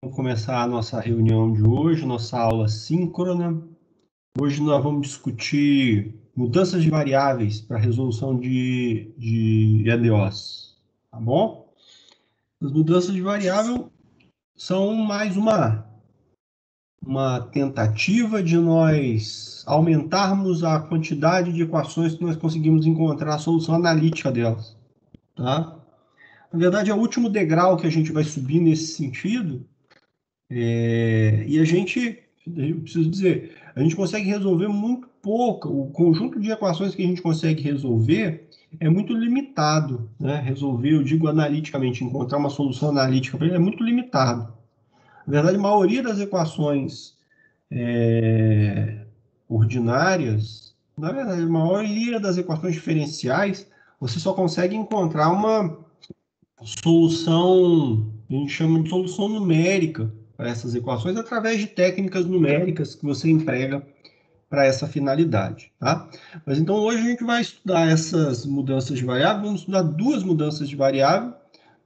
Vamos começar a nossa reunião de hoje, nossa aula síncrona. Hoje nós vamos discutir mudanças de variáveis para resolução de EDOs, tá bom? As mudanças de variável são mais uma tentativa de nós aumentarmos a quantidade de equações que nós conseguimos encontrar a solução analítica delas, tá? Na verdade, é o último degrau que a gente vai subir nesse sentido. E eu preciso dizer, a gente consegue resolver muito pouco. O conjunto de equações que a gente consegue resolver é muito limitado, né? Resolver, eu digo analiticamente, encontrar uma solução analítica para ele é muito limitado. Na verdade, a maioria das equações ordinárias, na verdade, a maioria das equações diferenciais, você só consegue encontrar uma solução, a gente chama de solução numérica para essas equações através de técnicas numéricas que você emprega para essa finalidade, tá? Mas então hoje a gente vai estudar essas mudanças de variável, vamos estudar duas mudanças de variável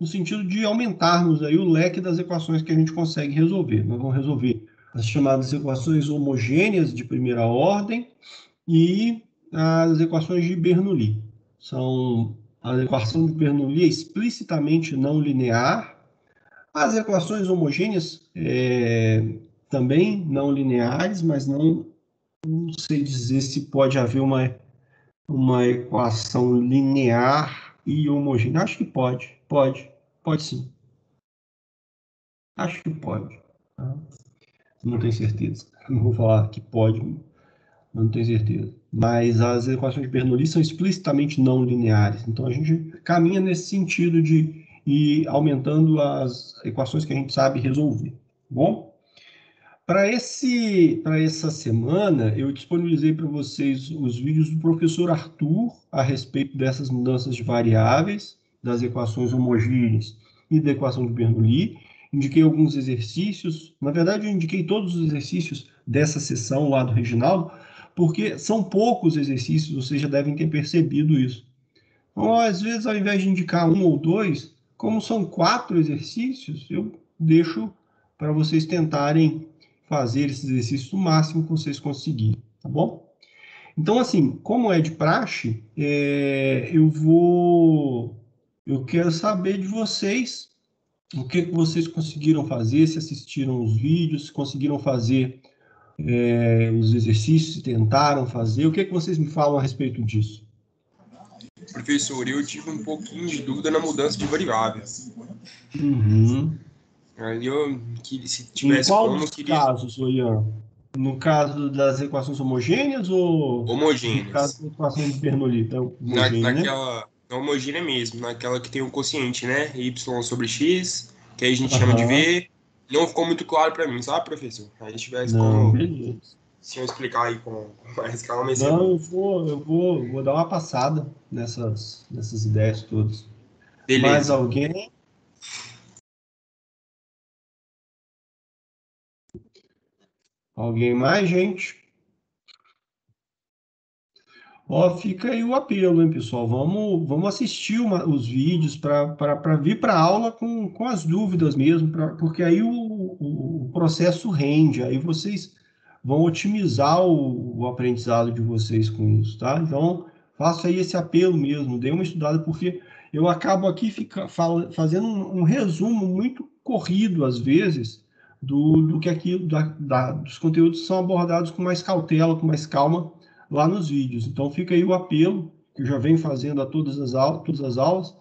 no sentido de aumentarmos aí o leque das equações que a gente consegue resolver. Nós vamos resolver as chamadas equações homogêneas de primeira ordem e as equações de Bernoulli. A equação de Bernoulli é explicitamente não linear. As equações homogêneas também não lineares, mas não sei dizer se pode haver uma equação linear e homogênea. Acho que pode sim. Acho que pode. Tá? Não tenho certeza. Não vou falar que pode, não tenho certeza. Mas as equações de Bernoulli são explicitamente não lineares. Então, a gente caminha nesse sentido de ir aumentando as equações que a gente sabe resolver. Bom, para essa semana, eu disponibilizei para vocês os vídeos do professor Arthur a respeito dessas mudanças de variáveis, das equações homogêneas e da equação de Bernoulli. Indiquei alguns exercícios. Na verdade, eu indiquei todos os exercícios dessa sessão lá do Reginaldo, porque são poucos exercícios, vocês já devem ter percebido isso. Então, às vezes, ao invés de indicar um ou dois, como são 4 exercícios, eu deixo para vocês tentarem fazer esses exercícios o máximo que vocês conseguirem, tá bom? Então, assim, como é de praxe, eu quero saber de vocês o que vocês conseguiram fazer, se assistiram os vídeos, se conseguiram fazer os exercícios, se tentaram fazer, o que vocês me falam a respeito disso? Professor, eu tive um pouquinho de dúvida na mudança de variáveis. Uhum. Aí eu, se Em tivesse qual como, eu dos queria casos, Ian? No caso das equações homogêneas ou no caso homogêneas. da equação de Bernoulli? Então, homogênea, né? Naquela, na homogênea mesmo, naquela que tem o quociente, né? Y sobre X, que aí a gente chama de Aham. V. Não ficou muito claro para mim, sabe, professor? Aí se tivesse Não, como, beleza. se eu explicar aí com mais calma, ia ser Não, bom. eu vou dar uma passada nessas ideias todas. Mais Beleza. alguém? Alguém mais, gente? Ó, fica aí o apelo, hein, pessoal? Vamos assistir os vídeos para vir para a aula com as dúvidas mesmo, porque aí o processo rende, aí vocês vão otimizar o aprendizado de vocês com isso, tá? Então, faça aí esse apelo mesmo, dê uma estudada, porque eu acabo aqui fazendo um resumo muito corrido, às vezes, do que aqui, dos conteúdos que são abordados com mais cautela, com mais calma lá nos vídeos. Então fica aí o apelo, que eu já venho fazendo a todas as aulas,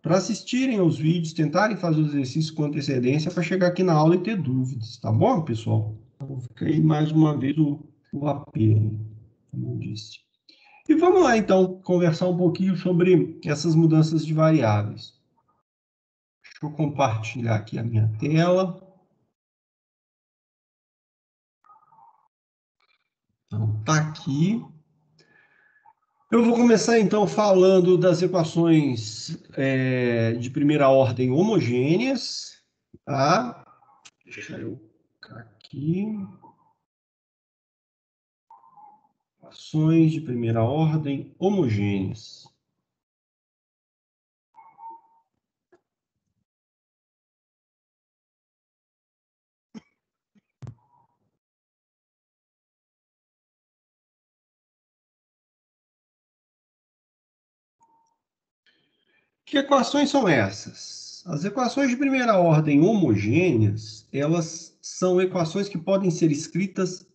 para assistirem aos vídeos, tentarem fazer os exercícios com antecedência para chegar aqui na aula e ter dúvidas, tá bom, pessoal? Então fica aí mais uma vez o apelo, como eu disse. E vamos lá, então, conversar um pouquinho sobre essas mudanças de variáveis. Deixa eu compartilhar aqui a minha tela. Então, tá aqui. Eu vou começar então falando das equações de primeira ordem homogêneas, tá? Deixa eu colocar aqui. Equações de primeira ordem homogêneas. Que equações são essas? As equações de primeira ordem homogêneas, elas são equações que podem ser escritas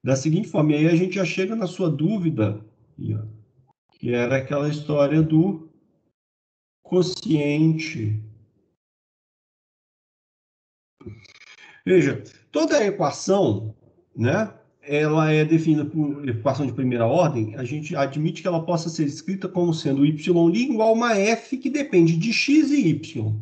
da seguinte forma. E aí a gente já chega na sua dúvida, que era aquela história do quociente. Veja, toda equação, né, ela é definida por equação de primeira ordem, a gente admite que ela possa ser escrita como sendo y' igual a uma f que depende de x e y.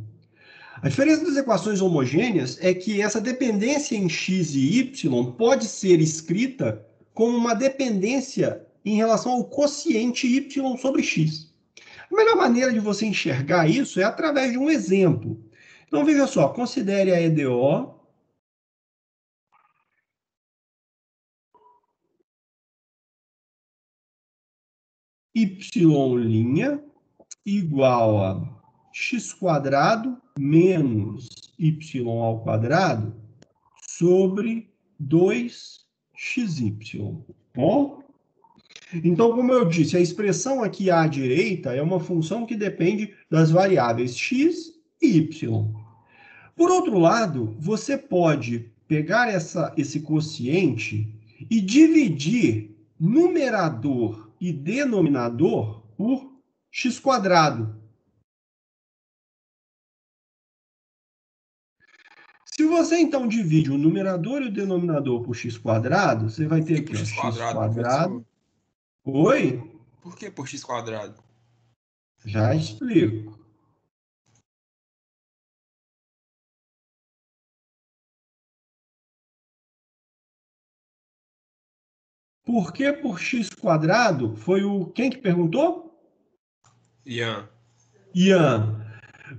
A diferença das equações homogêneas é que essa dependência em x e y pode ser escrita como uma dependência em relação ao quociente y sobre x. A melhor maneira de você enxergar isso é através de um exemplo. Então, veja só, considere a EDO y' igual a x² menos y² sobre 2xy. Bom? Então, como eu disse, a expressão aqui à direita é uma função que depende das variáveis x e y. Por outro lado, você pode pegar esse quociente e dividir numerador e denominador por x². Se você, então, divide o numerador e o denominador por x², você vai ter E aqui, por ó, x quadrado, x². professor? Oi? Por que por x²? Já explico. Por que por x²? Foi o quem que perguntou? Ian. Ian.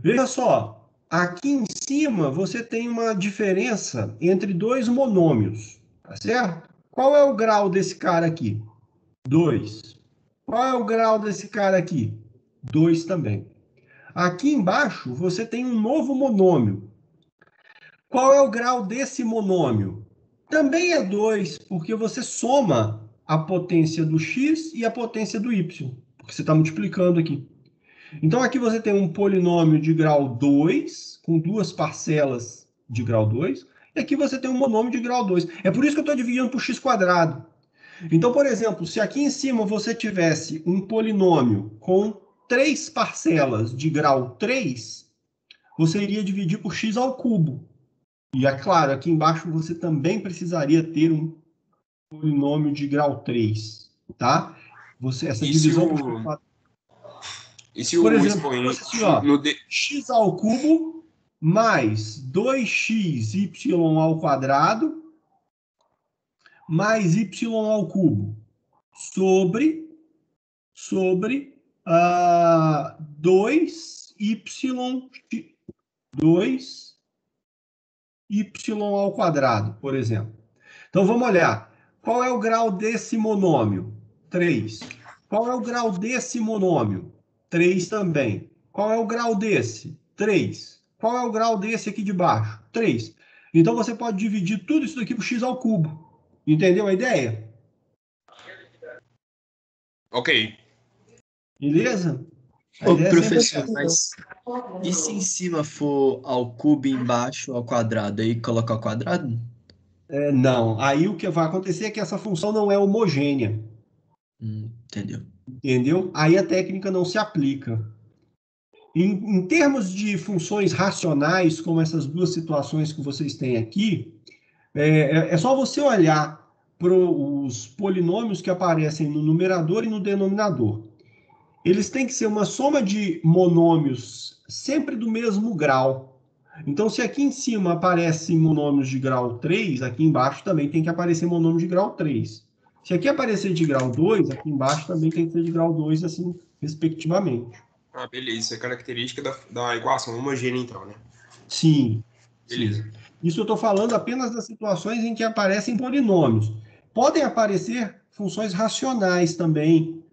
Veja só, aqui em cima você tem uma diferença entre dois monômios, tá certo? Qual é o grau desse cara aqui? 2. Qual é o grau desse cara aqui? 2 também. Aqui embaixo você tem um novo monômio. Qual é o grau desse monômio? Também é 2, porque você soma a potência do x e a potência do y, porque você está multiplicando aqui. Então, aqui você tem um polinômio de grau 2, com duas parcelas de grau 2, e aqui você tem um monômio de grau 2. É por isso que eu estou dividindo por x². Então, por exemplo, se aqui em cima você tivesse um polinômio com 3 parcelas de grau 3, você iria dividir por x². E é claro, aqui embaixo você também precisaria ter um polinômio de grau 3, tá? Essa E se divisão por o, x². e se Por o exemplo, se fosse assim, expoente ó, no D... x² mais 2xy² mais y² sobre 2y² por exemplo. Então vamos olhar. Qual é o grau desse monômio? 3. Qual é o grau desse monômio? 3 também. Qual é o grau desse? 3. Qual é o grau desse aqui de baixo? 3. Então você pode dividir tudo isso daqui por x². Entendeu a ideia? Ok. Beleza? A Ô, ideia é sempre professor, essa. mas e se em cima for ao cubo e embaixo ao quadrado? Aí coloca ao quadrado? Não. Aí o que vai acontecer é que essa função não é homogênea. Entendeu? Entendeu? Aí a técnica não se aplica. Em termos de funções racionais, como essas duas situações que vocês têm aqui, é só você olhar para os polinômios que aparecem no numerador e no denominador. Eles têm que ser uma soma de monômios sempre do mesmo grau. Então, se aqui em cima aparecem monômios de grau 3, aqui embaixo também tem que aparecer monômio de grau 3. Se aqui aparecer de grau 2, aqui embaixo também tem que ser de grau 2, assim, respectivamente. Ah, beleza. Isso é característica da equação homogênea, então, né? Sim, Beleza. sim. Isso eu estou falando apenas das situações em que aparecem polinômios. Podem aparecer funções racionais também,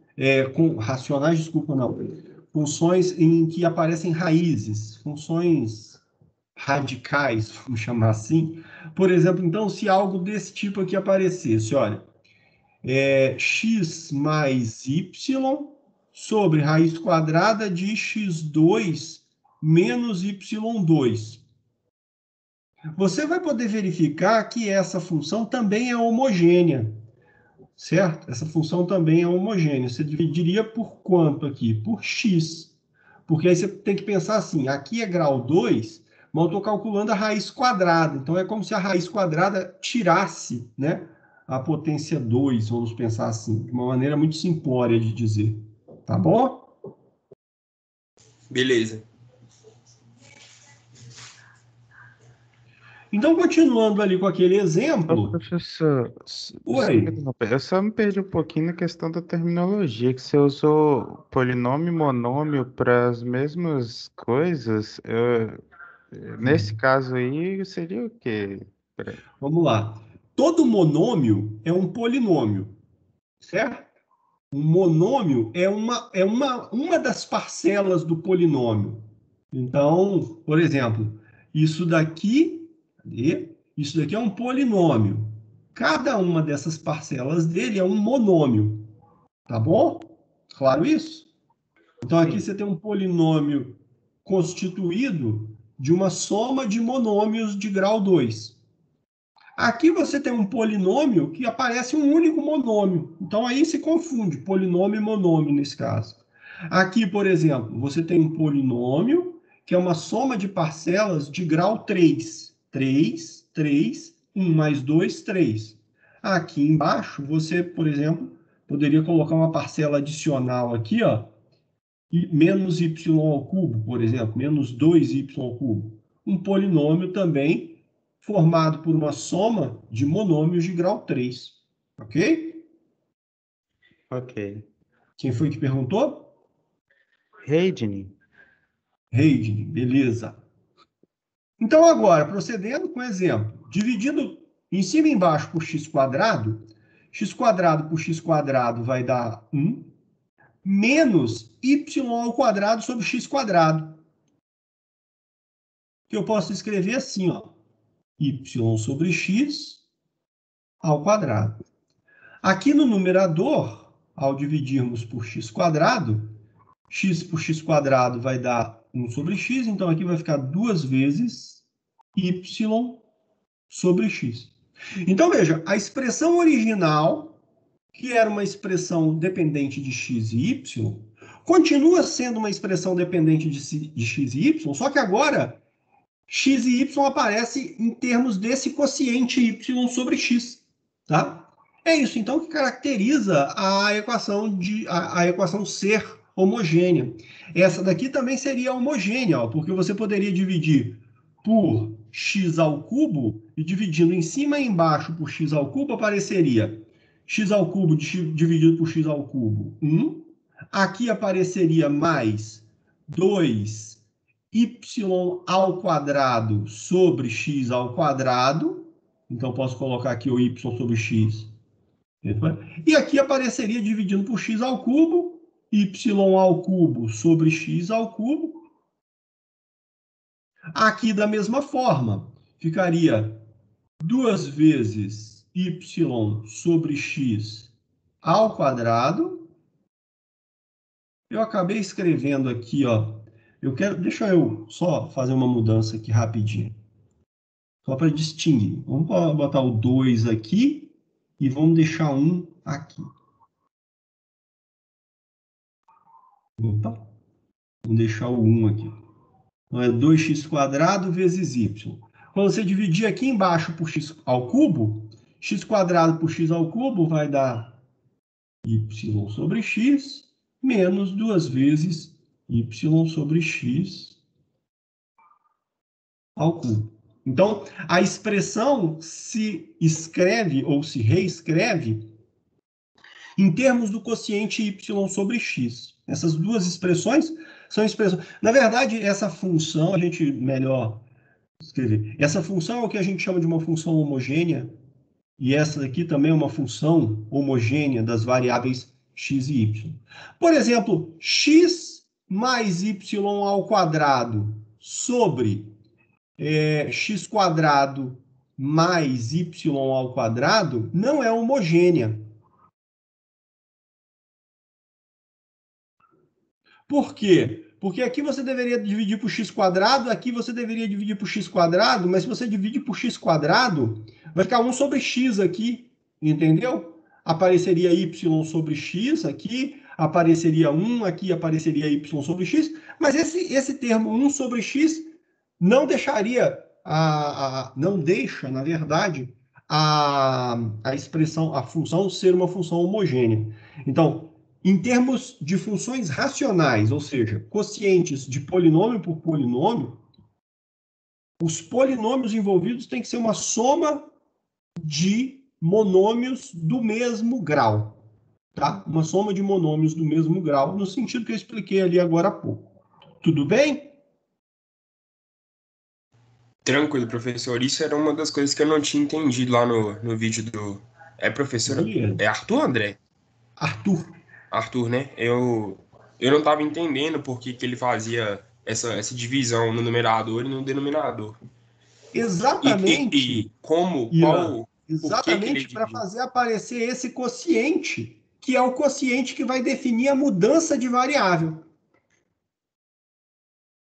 racionais, desculpa, não. Funções em que aparecem raízes, funções radicais, vamos chamar assim. Por exemplo, então, se algo desse tipo aqui aparecesse, olha, x mais y sobre raiz quadrada de x2 menos y2. Você vai poder verificar que essa função também é homogênea, certo? Essa função também é homogênea. Você dividiria por quanto aqui? Por x. Porque aí você tem que pensar assim, aqui é grau 2, mas eu estou calculando a raiz quadrada. Então, é como se a raiz quadrada tirasse, né, a potência 2, vamos pensar assim, de uma maneira muito simplória de dizer. Tá bom? Beleza. Então, continuando ali com aquele Ô, exemplo. professor, só me Oi. interromper, eu só me perdi um pouquinho na questão da terminologia, que você usou polinômio e monômio para as mesmas coisas. Nesse caso aí, seria o quê? Vamos lá. Todo monômio é um polinômio, certo? Um monômio é uma das parcelas do polinômio. Então, por exemplo, isso daqui, cadê? Isso daqui é um polinômio. Cada uma dessas parcelas dele é um monômio. Tá bom? Claro isso? Então, aqui Sim. você tem um polinômio constituído de uma soma de monômios de grau 2. Aqui você tem um polinômio que aparece um único monômio. Então aí se confunde polinômio e monômio nesse caso. Aqui, por exemplo, você tem um polinômio que é uma soma de parcelas de grau 3. 3, 3, 1 mais 2, 3. Aqui embaixo você, por exemplo, poderia colocar uma parcela adicional aqui, ó, menos y ao cubo, por exemplo, menos 2y ao cubo. Um polinômio também formado por uma soma de monômios de grau 3. Ok? Ok. Quem foi que perguntou? Reidne. Reidne, beleza. Então, agora, procedendo com o exemplo, dividindo em cima e embaixo por x quadrado por x quadrado vai dar 1, menos y ao quadrado sobre x quadrado. Que eu posso escrever assim, ó, y sobre x ao quadrado. Aqui no numerador, ao dividirmos por x quadrado, x por x quadrado vai dar 1 sobre x, então aqui vai ficar 2 vezes y sobre x. Então, veja, a expressão original, que era uma expressão dependente de x e y, continua sendo uma expressão dependente de x e y, só que agora x e y aparece em termos desse quociente y sobre x, tá? É isso, então, que caracteriza a equação ser homogênea. Essa daqui também seria homogênea, ó, porque você poderia dividir por x ao cubo, e dividindo em cima e embaixo por x ao cubo, apareceria x ao cubo dividido por x ao cubo, 1. Aqui apareceria mais 2 y ao quadrado sobre x ao quadrado. Então, posso colocar aqui o y sobre x. E aqui apareceria dividindo por x ao cubo, y ao cubo sobre x ao cubo. Aqui, da mesma forma, ficaria 2 vezes y sobre x ao quadrado. Eu acabei escrevendo aqui, ó. Deixa eu só fazer uma mudança aqui rapidinho. Só para distinguir. Vamos botar o 2 aqui e vamos deixar 1 aqui. Opa. Vamos deixar o 1 aqui. Então, é 2x² vezes y. Quando você dividir aqui embaixo por x ao cubo, x² por x ao cubo vai dar y sobre x menos 2 vezes y sobre x ao cubo. Então, a expressão se escreve ou se reescreve em termos do quociente y sobre x. Essas duas expressões são expressões... Na verdade, essa função, a gente melhor escrever, essa função é o que a gente chama de uma função homogênea, e essa daqui também é uma função homogênea das variáveis x e y. Por exemplo, x mais y ao quadrado sobre x² mais y ao quadrado não é homogênea. Por quê? Porque aqui você deveria dividir por x², aqui você deveria dividir por x², mas se você divide por x², vai ficar 1 sobre x aqui, entendeu? Apareceria y sobre x aqui, apareceria 1, aqui apareceria y sobre x, mas esse termo 1 sobre x não deixaria, não deixa, na verdade, a expressão, a função ser uma função homogênea. Então, em termos de funções racionais, ou seja, quocientes de polinômio por polinômio, os polinômios envolvidos têm que ser uma soma de monômios do mesmo grau. Tá? Uma soma de monômios do mesmo grau, no sentido que eu expliquei ali agora há pouco. Tudo bem? Tranquilo, professor. Isso era uma das coisas que eu não tinha entendido lá no vídeo do... É, professora? Beleza. É Arthur, André? Arthur. Arthur, né? Eu não estava entendendo por que ele fazia essa divisão no numerador e no denominador. Exatamente, Irã. Por que ele Exatamente para dividiu? fazer aparecer esse quociente, que é o quociente que vai definir a mudança de variável.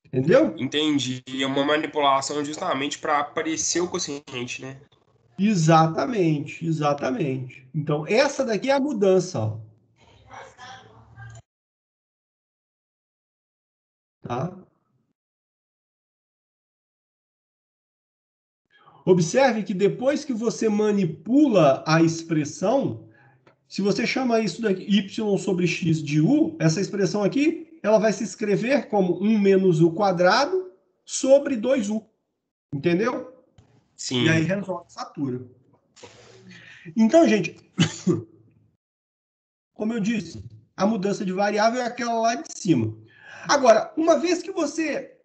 Entendeu? Entendi. É uma manipulação justamente para aparecer o quociente, né? Exatamente, exatamente. Então, essa daqui é a mudança, ó. Tá? Observe que depois que você manipula a expressão, se você chama isso daqui y sobre x de u, essa expressão aqui, ela vai se escrever como 1 menos u quadrado sobre 2u. Entendeu? Sim. E aí resolve satura. Então, gente, como eu disse, a mudança de variável é aquela lá de cima. Agora, uma vez que você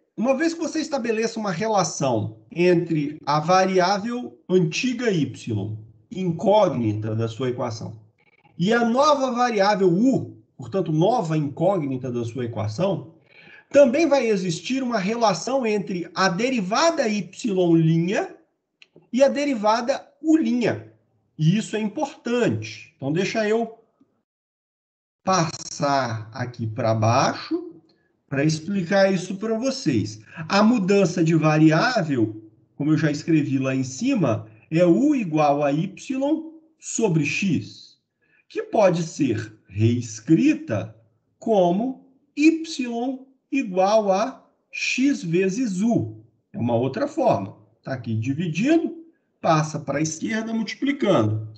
estabeleça uma relação entre a variável antiga y, incógnita da sua equação, e a nova variável u, portanto, nova incógnita da sua equação, também vai existir uma relação entre a derivada y' e a derivada u'. E isso é importante. Então, deixa eu passar aqui para baixo para explicar isso para vocês. A mudança de variável, como eu já escrevi lá em cima, é u igual a y sobre x, que pode ser reescrita como y igual a x vezes u. É uma outra forma. Está aqui dividindo, passa para a esquerda multiplicando.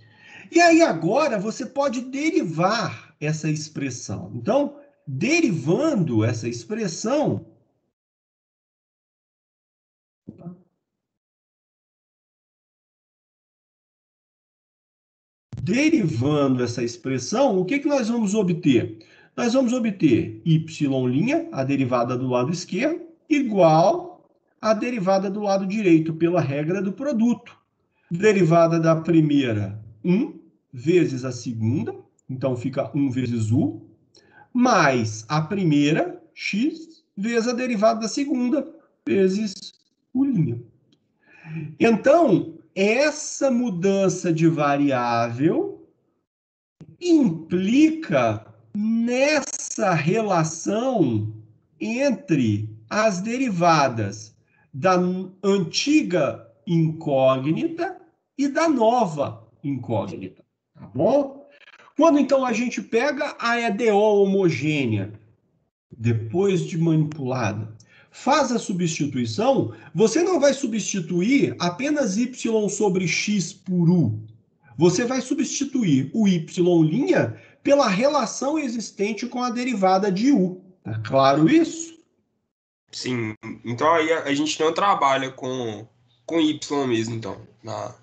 E aí agora você pode derivar essa expressão. Então, derivando essa expressão, o que nós vamos obter? Nós vamos obter y', a derivada do lado esquerdo, igual à derivada do lado direito, pela regra do produto. Derivada da primeira, 1, vezes a segunda, então fica 1 vezes u, mais a primeira, x, vezes a derivada da segunda, vezes u'. Então, essa mudança de variável implica nessa relação entre as derivadas da antiga incógnita e da nova incógnita, tá bom? Quando então a gente pega a EDO homogênea, depois de manipulada, faz a substituição, você não vai substituir apenas y sobre x por u. Você vai substituir o y' pela relação existente com a derivada de u. Tá claro isso? Sim. Então aí a gente não trabalha com y mesmo, então, na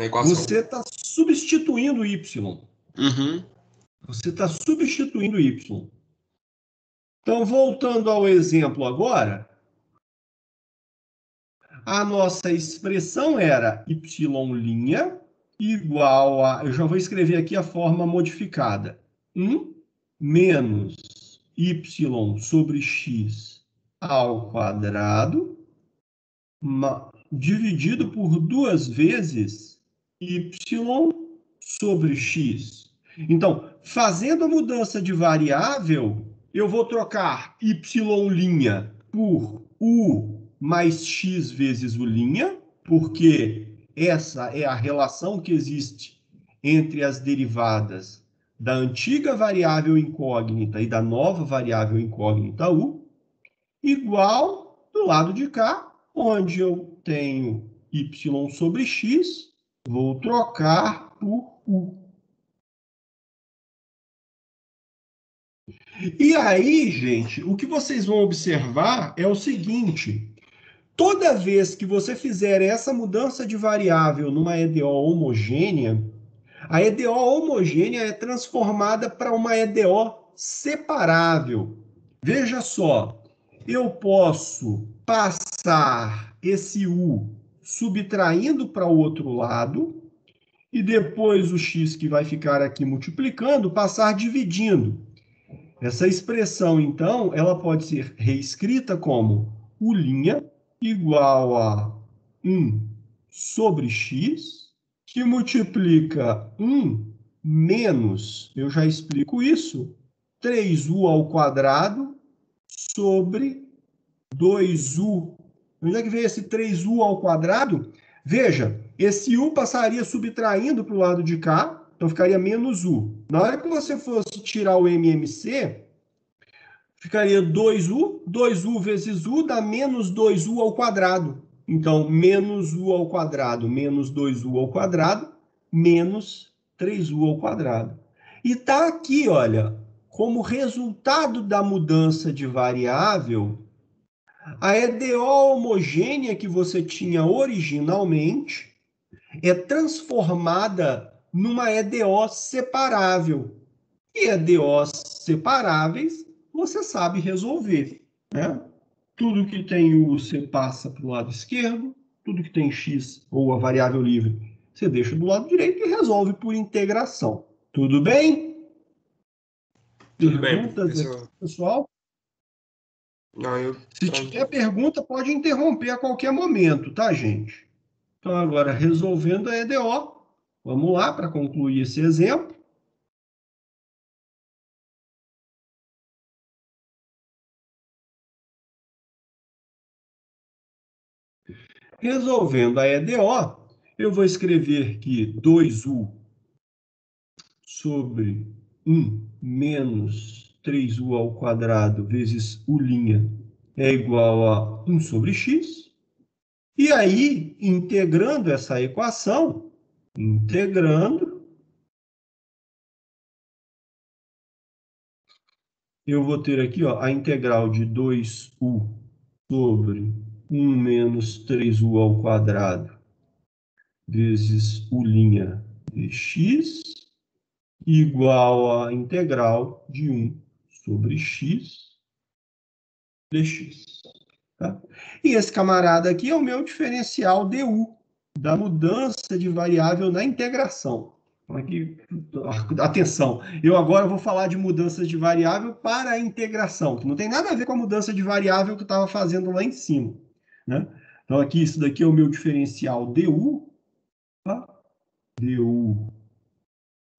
equação. Você está substituindo y. Uhum. Você está substituindo y. Então, voltando ao exemplo agora, a nossa expressão era y' igual a... Eu já vou escrever aqui a forma modificada. 1 menos y sobre x ao quadrado, dividido por 2 vezes y sobre x. Então, fazendo a mudança de variável, eu vou trocar y' por u mais x vezes u', porque essa é a relação que existe entre as derivadas da antiga variável incógnita e da nova variável incógnita u, igual do lado de cá, onde eu tenho y sobre x, vou trocar por u. E aí, gente, o que vocês vão observar é o seguinte: toda vez que você fizer essa mudança de variável numa EDO homogênea, a EDO homogênea é transformada para uma EDO separável. Veja só, eu posso passar esse U subtraindo para o outro lado e depois o x que vai ficar aqui multiplicando, passar dividindo. Essa expressão, então, ela pode ser reescrita como U' igual a 1 sobre x, que multiplica 1 menos, eu já explico isso, 3u ao quadrado sobre 2u. Onde é que vem esse 3u ao quadrado? Veja, esse u passaria subtraindo para o lado de cá, então ficaria menos u. Na hora que você fosse tirar o MMC, ficaria 2u, 2u vezes u dá menos 2u ao quadrado. Então, menos u ao quadrado, menos 2u ao quadrado, menos 3u ao quadrado. E está aqui, olha, como resultado da mudança de variável, a EDO homogênea que você tinha originalmente é transformada numa EDO separável. E EDOs separáveis você sabe resolver, né? Tudo que tem U você passa para o lado esquerdo, tudo que tem X ou a variável livre você deixa do lado direito e resolve por integração. Tudo bem? Tudo bem, Perguntas, professor. pessoal? Não, Se tiver pergunta, pode interromper a qualquer momento, tá, gente? Então, agora, resolvendo a EDO, vamos lá para concluir esse exemplo. Resolvendo a EDO, eu vou escrever que 2u sobre 1 menos 3u ao quadrado vezes u' é igual a 1 sobre x. E aí, integrando essa equação, eu vou ter aqui, ó, a integral de 2u sobre 1 menos 3u ao quadrado vezes u' de x igual à integral de 1 sobre x dx. Tá? E esse camarada aqui é o meu diferencial du, da mudança de variável na integração. Então, aqui, atenção, eu agora vou falar de mudanças de variável para a integração, que não tem nada a ver com a mudança de variável que eu estava fazendo lá em cima. Né? Então, aqui, isso daqui é o meu diferencial du. Tá? Du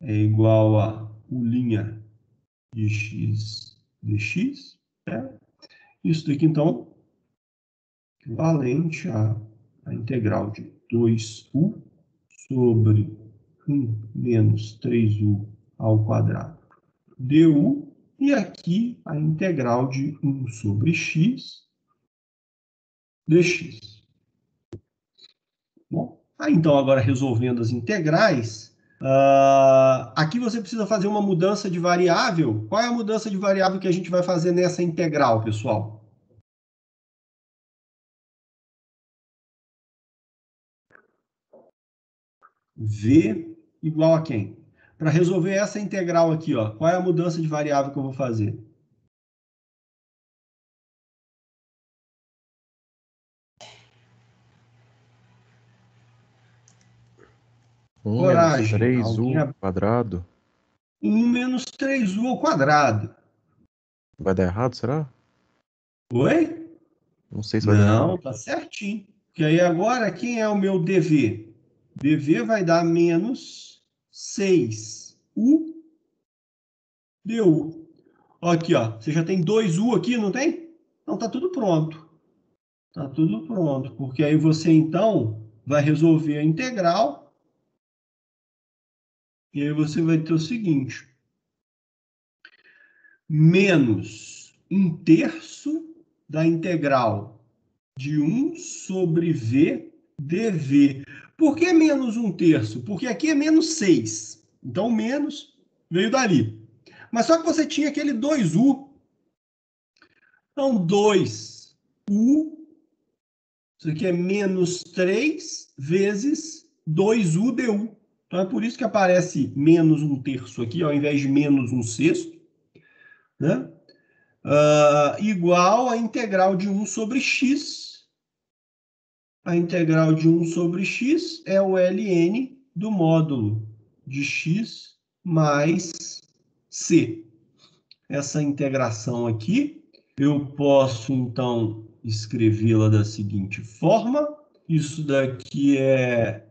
é igual a u' de x dx. Né? Isso daqui, então, equivalente à integral de 2u sobre 1 menos 3u ao quadrado du, e aqui a integral de 1 sobre x dx. Bom, então, agora resolvendo as integrais, aqui você precisa fazer uma mudança de variável. Qual é a mudança de variável que a gente vai fazer nessa integral, pessoal? V igual a quem? Para resolver essa integral aqui, ó, qual é a mudança de variável que eu vou fazer? Menos Coragem. 3u quadrado. 1 menos 3u ao quadrado. Vai dar errado, será? Oi? Não sei se vai dar Não, errado. tá certinho. Porque aí agora, quem é o meu dv? dv vai dar menos 6u du. Aqui, ó, você já tem 2u aqui, não tem? Então tá tudo pronto. Tá tudo pronto, porque aí você então vai resolver a integral e aí você vai ter o seguinte: menos 1/3 da integral de 1 sobre v dv. Por que menos 1/3? Porque aqui é menos 6. Então, menos veio dali. Mas só que você tinha aquele 2u. Então, 2u, isso aqui é menos 3 vezes 2u du. Então, é por isso que aparece menos 1/3 aqui, ao invés de menos 1/6, né? Igual a integral de 1 sobre x. A integral de 1 sobre x é o ln do módulo de x mais c. Essa integração aqui, eu posso, então, escrevê-la da seguinte forma. Isso daqui é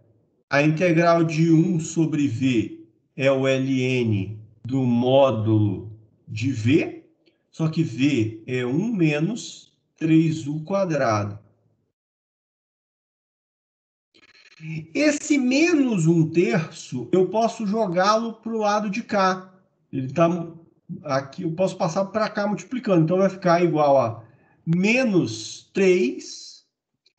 a integral de 1 sobre v, é o ln do módulo de v, só que v é 1 menos 3u quadrado. Esse menos 1/3, eu posso jogá-lo para o lado de cá. Ele está aqui, eu posso passar para cá multiplicando. Então, vai ficar igual a menos 3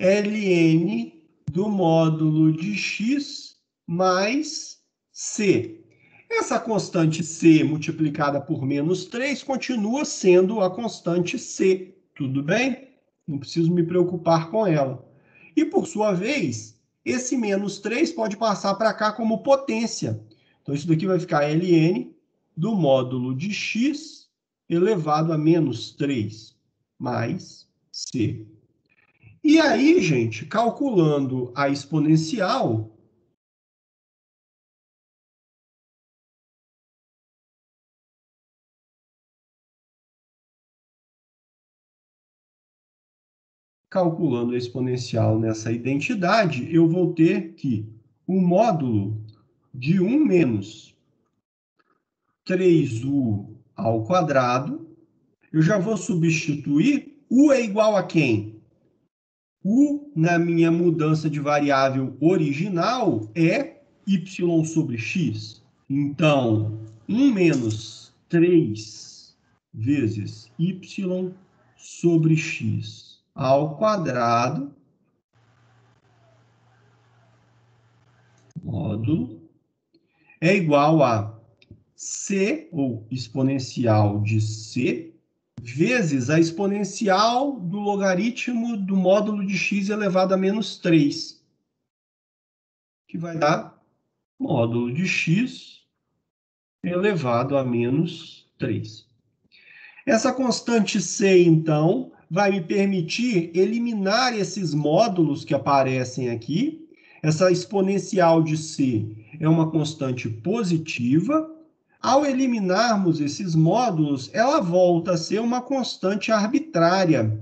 ln do módulo de x mais c. Essa constante c multiplicada por menos 3 continua sendo a constante c. Tudo bem? Não preciso me preocupar com ela. E, por sua vez, esse menos 3 pode passar para cá como potência. Então, isso daqui vai ficar ln do módulo de x elevado a menos 3 mais c. E aí, gente, calculando a exponencial, nessa identidade, eu vou ter que o módulo de 1 menos 3u ao quadrado, eu já vou substituir, u é igual a quem? U, na minha mudança de variável original, é y sobre x. Então, 1 menos 3 vezes y sobre x ao quadrado, módulo, é igual a c, ou exponencial de c, vezes a exponencial do logaritmo do módulo de x elevado a menos 3, que vai dar módulo de x elevado a menos 3. Essa constante c, então, vai me permitir eliminar esses módulos que aparecem aqui. Essa exponencial de c é uma constante positiva. Ao eliminarmos esses módulos, ela volta a ser uma constante arbitrária.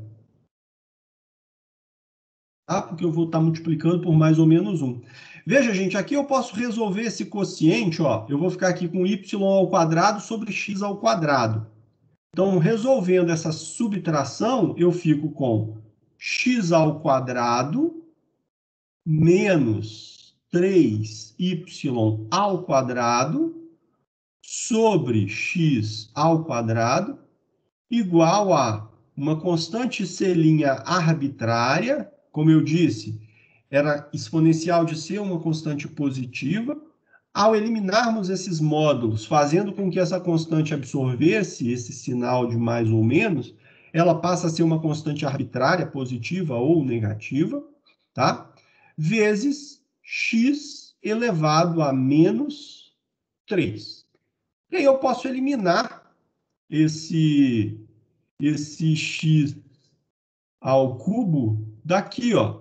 Tá? Porque eu vou estar multiplicando por mais ou menos 1. Veja, gente, aqui eu posso resolver esse quociente, ó. Eu vou ficar aqui com y ao quadrado sobre x ao quadrado. Então, resolvendo essa subtração, eu fico com x ao quadrado menos 3y ao quadrado sobre x ao quadrado igual a uma constante c' arbitrária, como eu disse, era exponencial de c uma constante positiva. Ao eliminarmos esses módulos, fazendo com que essa constante absorvesse esse sinal de mais ou menos, ela passa a ser uma constante arbitrária, positiva ou negativa, tá? Vezes x elevado a menos 3. E aí eu posso eliminar esse x ao cubo daqui, ó.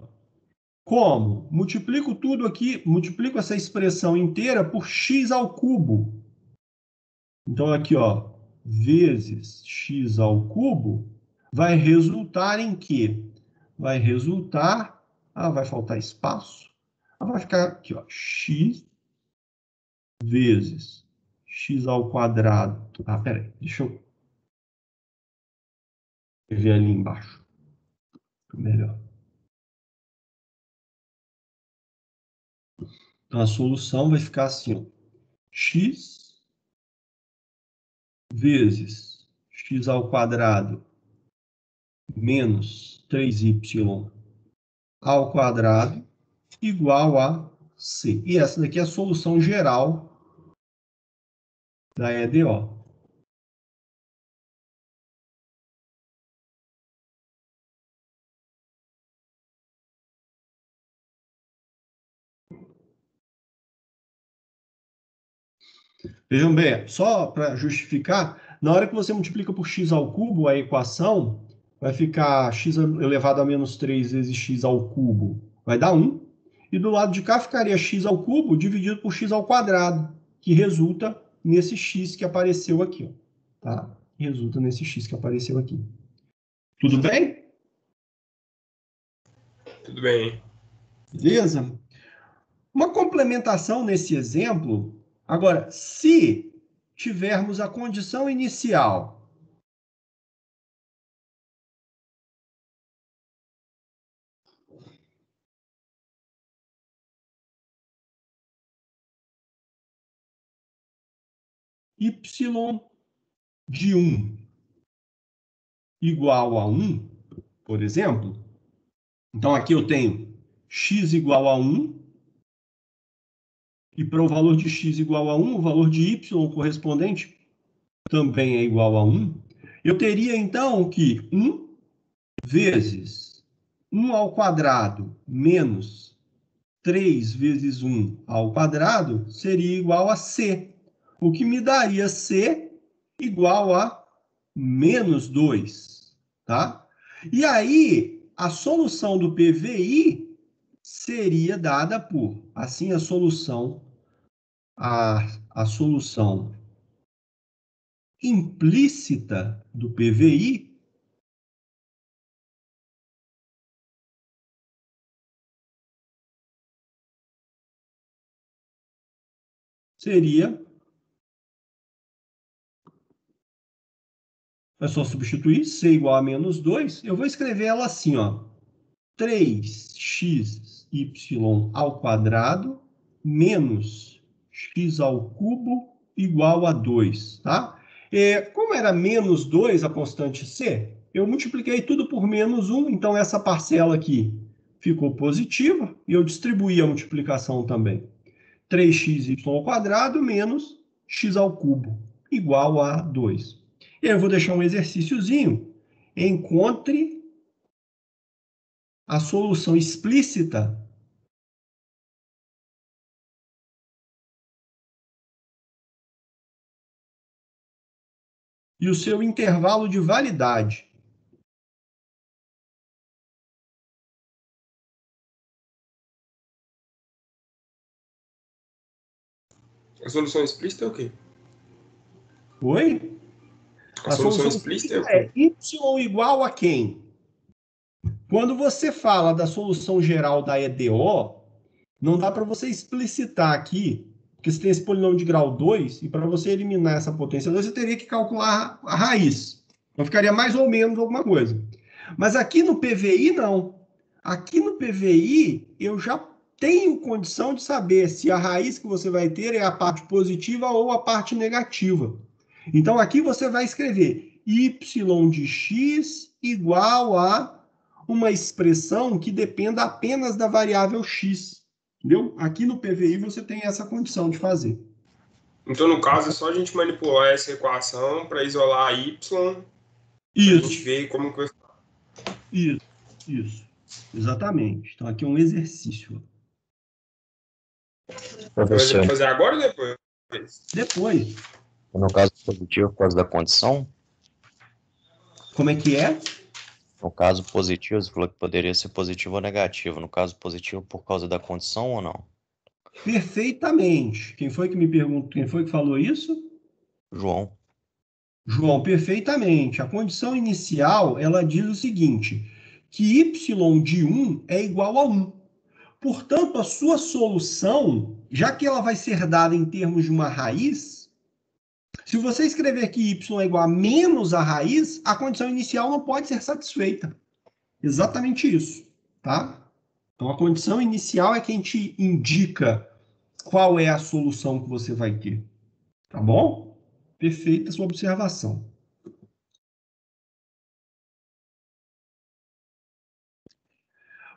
Como? Multiplico tudo aqui, multiplico essa expressão inteira por x ao cubo. Então, aqui, ó, vezes x ao cubo, vai resultar em quê? Vai resultar... vai faltar espaço. Vai ficar aqui, ó, x vezes x ao quadrado. Peraí, deixa eu Escrever ali embaixo. Melhor. Então, a solução vai ficar assim, ó. X vezes x ao quadrado menos 3y ao quadrado igual a c. E essa daqui é a solução geral da EDO. Vejam bem, só para justificar, na hora que você multiplica por x ao cubo a equação, vai ficar x elevado a menos 3 vezes x ao cubo, vai dar 1. E do lado de cá ficaria x ao cubo dividido por x ao quadrado, que resulta nesse x que apareceu aqui. Ó, tá? Resulta nesse x que apareceu aqui. Tudo bem? Tudo bem. Beleza? Uma complementação nesse exemplo. Agora, se tivermos a condição inicial y de 1 igual a 1, por exemplo, então aqui eu tenho x igual a 1, e para o valor de x igual a 1, o valor de y correspondente também é igual a 1. Eu teria, então, que 1 vezes 1 ao quadrado menos 3 vezes 1 ao quadrado seria igual a c, o que me daria c igual a menos 2, tá? E aí, a solução do PVI seria dada por, assim, a solução implícita do PVI seria, é só substituir c igual a menos 2, eu vou escrever ela assim, ó, 3xy ao quadrado menos x ao cubo igual a 2, tá? Como era menos 2 a constante c, eu multipliquei tudo por menos 1, então essa parcela aqui ficou positiva, e eu distribuí a multiplicação também. 3xy ao quadrado menos x ao cubo igual a 2. E aí eu vou deixar um exercíciozinho. Encontre a solução explícita e o seu intervalo de validade. A solução explícita é o quê? Oi? A solução explícita é o quê? Y igual a quem? Quando você fala da solução geral da EDO, não dá para você explicitar aqui, porque você tem esse polinômio de grau 2, e para você eliminar essa potência 2, você teria que calcular a raiz. Então ficaria mais ou menos alguma coisa. Mas aqui no PVI, não. Aqui no PVI, eu já tenho condição de saber se a raiz que você vai ter é a parte positiva ou a parte negativa. Então, aqui você vai escrever y de x igual a uma expressão que dependa apenas da variável x. Entendeu? Aqui no PVI você tem essa condição de fazer. Então, no caso, é só a gente manipular essa equação para isolar a y, para a gente ver como que vai ficar. Isso. Exatamente. Então, aqui é um exercício. Mas vai fazer agora ou depois? Depois. No caso positivo, por causa da condição? Como é que é? No caso positivo, você falou que poderia ser positivo ou negativo. No caso positivo, por causa da condição ou não? Perfeitamente. Quem foi que me perguntou? Quem foi que falou isso? João. João, perfeitamente. A condição inicial, ela diz o seguinte, que y de 1 é igual a 1. Portanto, a sua solução, já que ela vai ser dada em termos de uma raiz, Se você escrever que y é igual a menos a raiz, a condição inicial não pode ser satisfeita. Exatamente isso, tá? Então, a condição inicial é quem te indica qual é a solução que você vai ter. Tá bom? Perfeita a sua observação.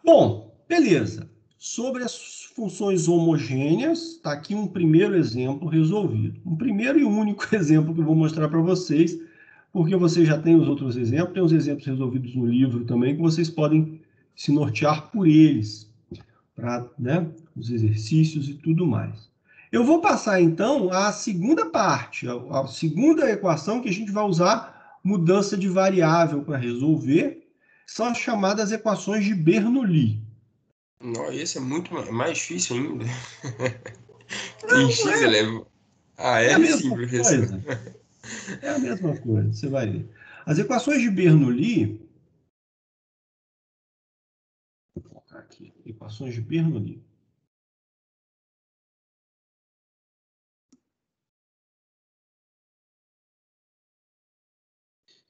Bom, beleza. Sobre as funções homogêneas, está aqui um primeiro exemplo resolvido. Um primeiro e único exemplo que eu vou mostrar para vocês, porque vocês já têm os outros exemplos, tem os exemplos resolvidos no livro também, que vocês podem se nortear por eles, para, né, os exercícios e tudo mais. Eu vou passar, então, à segunda parte, a segunda equação que a gente vai usar mudança de variável para resolver, são as chamadas equações de Bernoulli. Não, esse é muito mais difícil ainda. Tem x elevado. É a mesma coisa. É a mesma coisa, você vai ver. As equações de Bernoulli... Vou colocar aqui, equações de Bernoulli.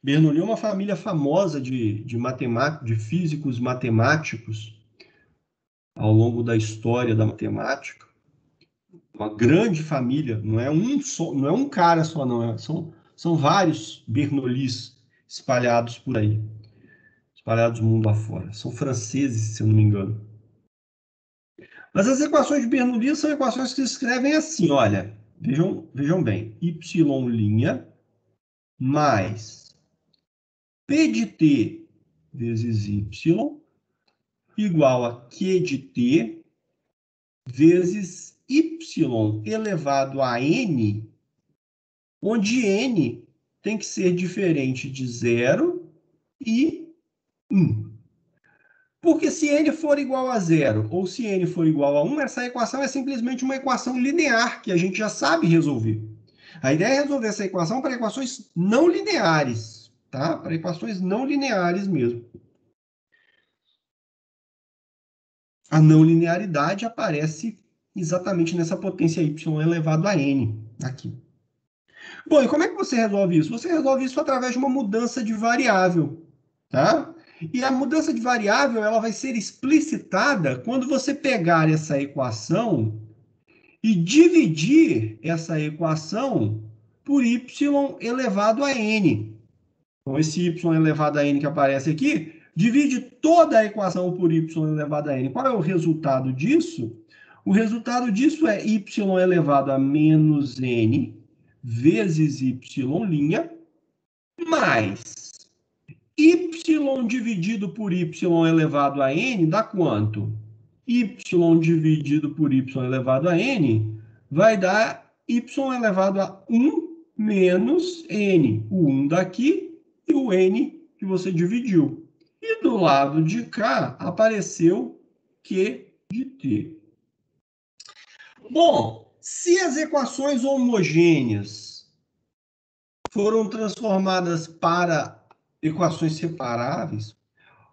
Bernoulli é uma família famosa de físicos matemáticos ao longo da história da matemática. Uma grande família, não é um cara só, não. São vários Bernoullis espalhados por aí, espalhados mundo afora. São franceses, se eu não me engano. Mas as equações de Bernoulli são equações que se escrevem assim, olha, vejam bem, y' mais P de t vezes y igual a Q de t vezes y elevado a n, onde n tem que ser diferente de 0 e 1. Porque se n for igual a 0 ou se n for igual a 1, essa equação é simplesmente uma equação linear que a gente já sabe resolver. A ideia é resolver essa equação para equações não lineares. Tá? Para equações não lineares mesmo. A não linearidade aparece exatamente nessa potência y elevado a n, aqui. Bom, e como é que você resolve isso? Você resolve isso através de uma mudança de variável, tá? E a mudança de variável, ela vai ser explicitada quando você pegar essa equação e dividir essa equação por y elevado a n. Então, esse y elevado a n que aparece aqui, divide toda a equação por y elevado a n. Qual é o resultado disso? O resultado disso é y elevado a menos n vezes y' mais y dividido por y elevado a n dá quanto? Y dividido por y elevado a n vai dar y elevado a 1 menos n. O 1 daqui e o n que você dividiu. E do lado de cá apareceu Q de t. Bom, se as equações homogêneas foram transformadas para equações separáveis,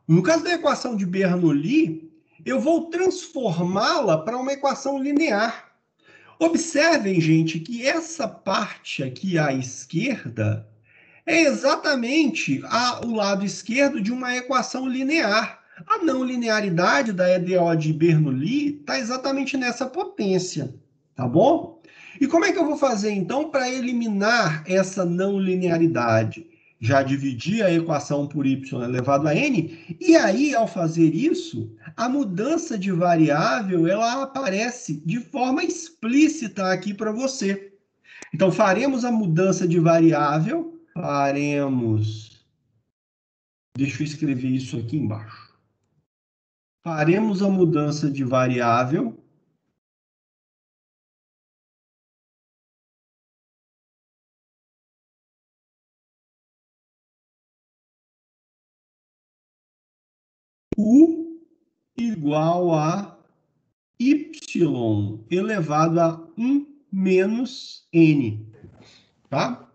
no caso da equação de Bernoulli, eu vou transformá-la para uma equação linear. Observem, gente, que essa parte aqui à esquerda é exatamente o lado esquerdo de uma equação linear. A não linearidade da EDO de Bernoulli está exatamente nessa potência, tá bom? E como é que eu vou fazer, então, para eliminar essa não linearidade? Já dividi a equação por y elevado a n, e aí, ao fazer isso, a mudança de variável ela aparece de forma explícita aqui para você. Então, faremos a mudança de variável, deixa eu escrever isso aqui embaixo. Faremos a mudança de variável U igual a y elevado a 1 menos n, tá?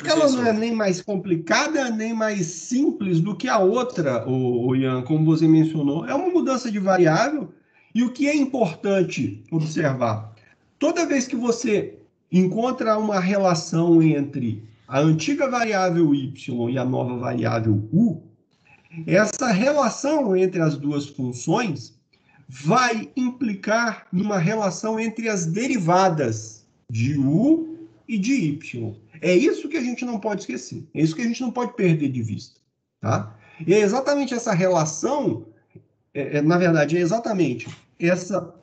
Ela não é nem mais complicada, nem mais simples do que a outra, Ian, como você mencionou. É uma mudança de variável, e o que é importante observar? Toda vez que você encontra uma relação entre a antiga variável y e a nova variável u, essa relação entre as duas funções vai implicar numa relação entre as derivadas de u e de y. É isso que a gente não pode esquecer. É isso que a gente não pode perder de vista. Tá? E é exatamente essa relação, na verdade, é exatamente essa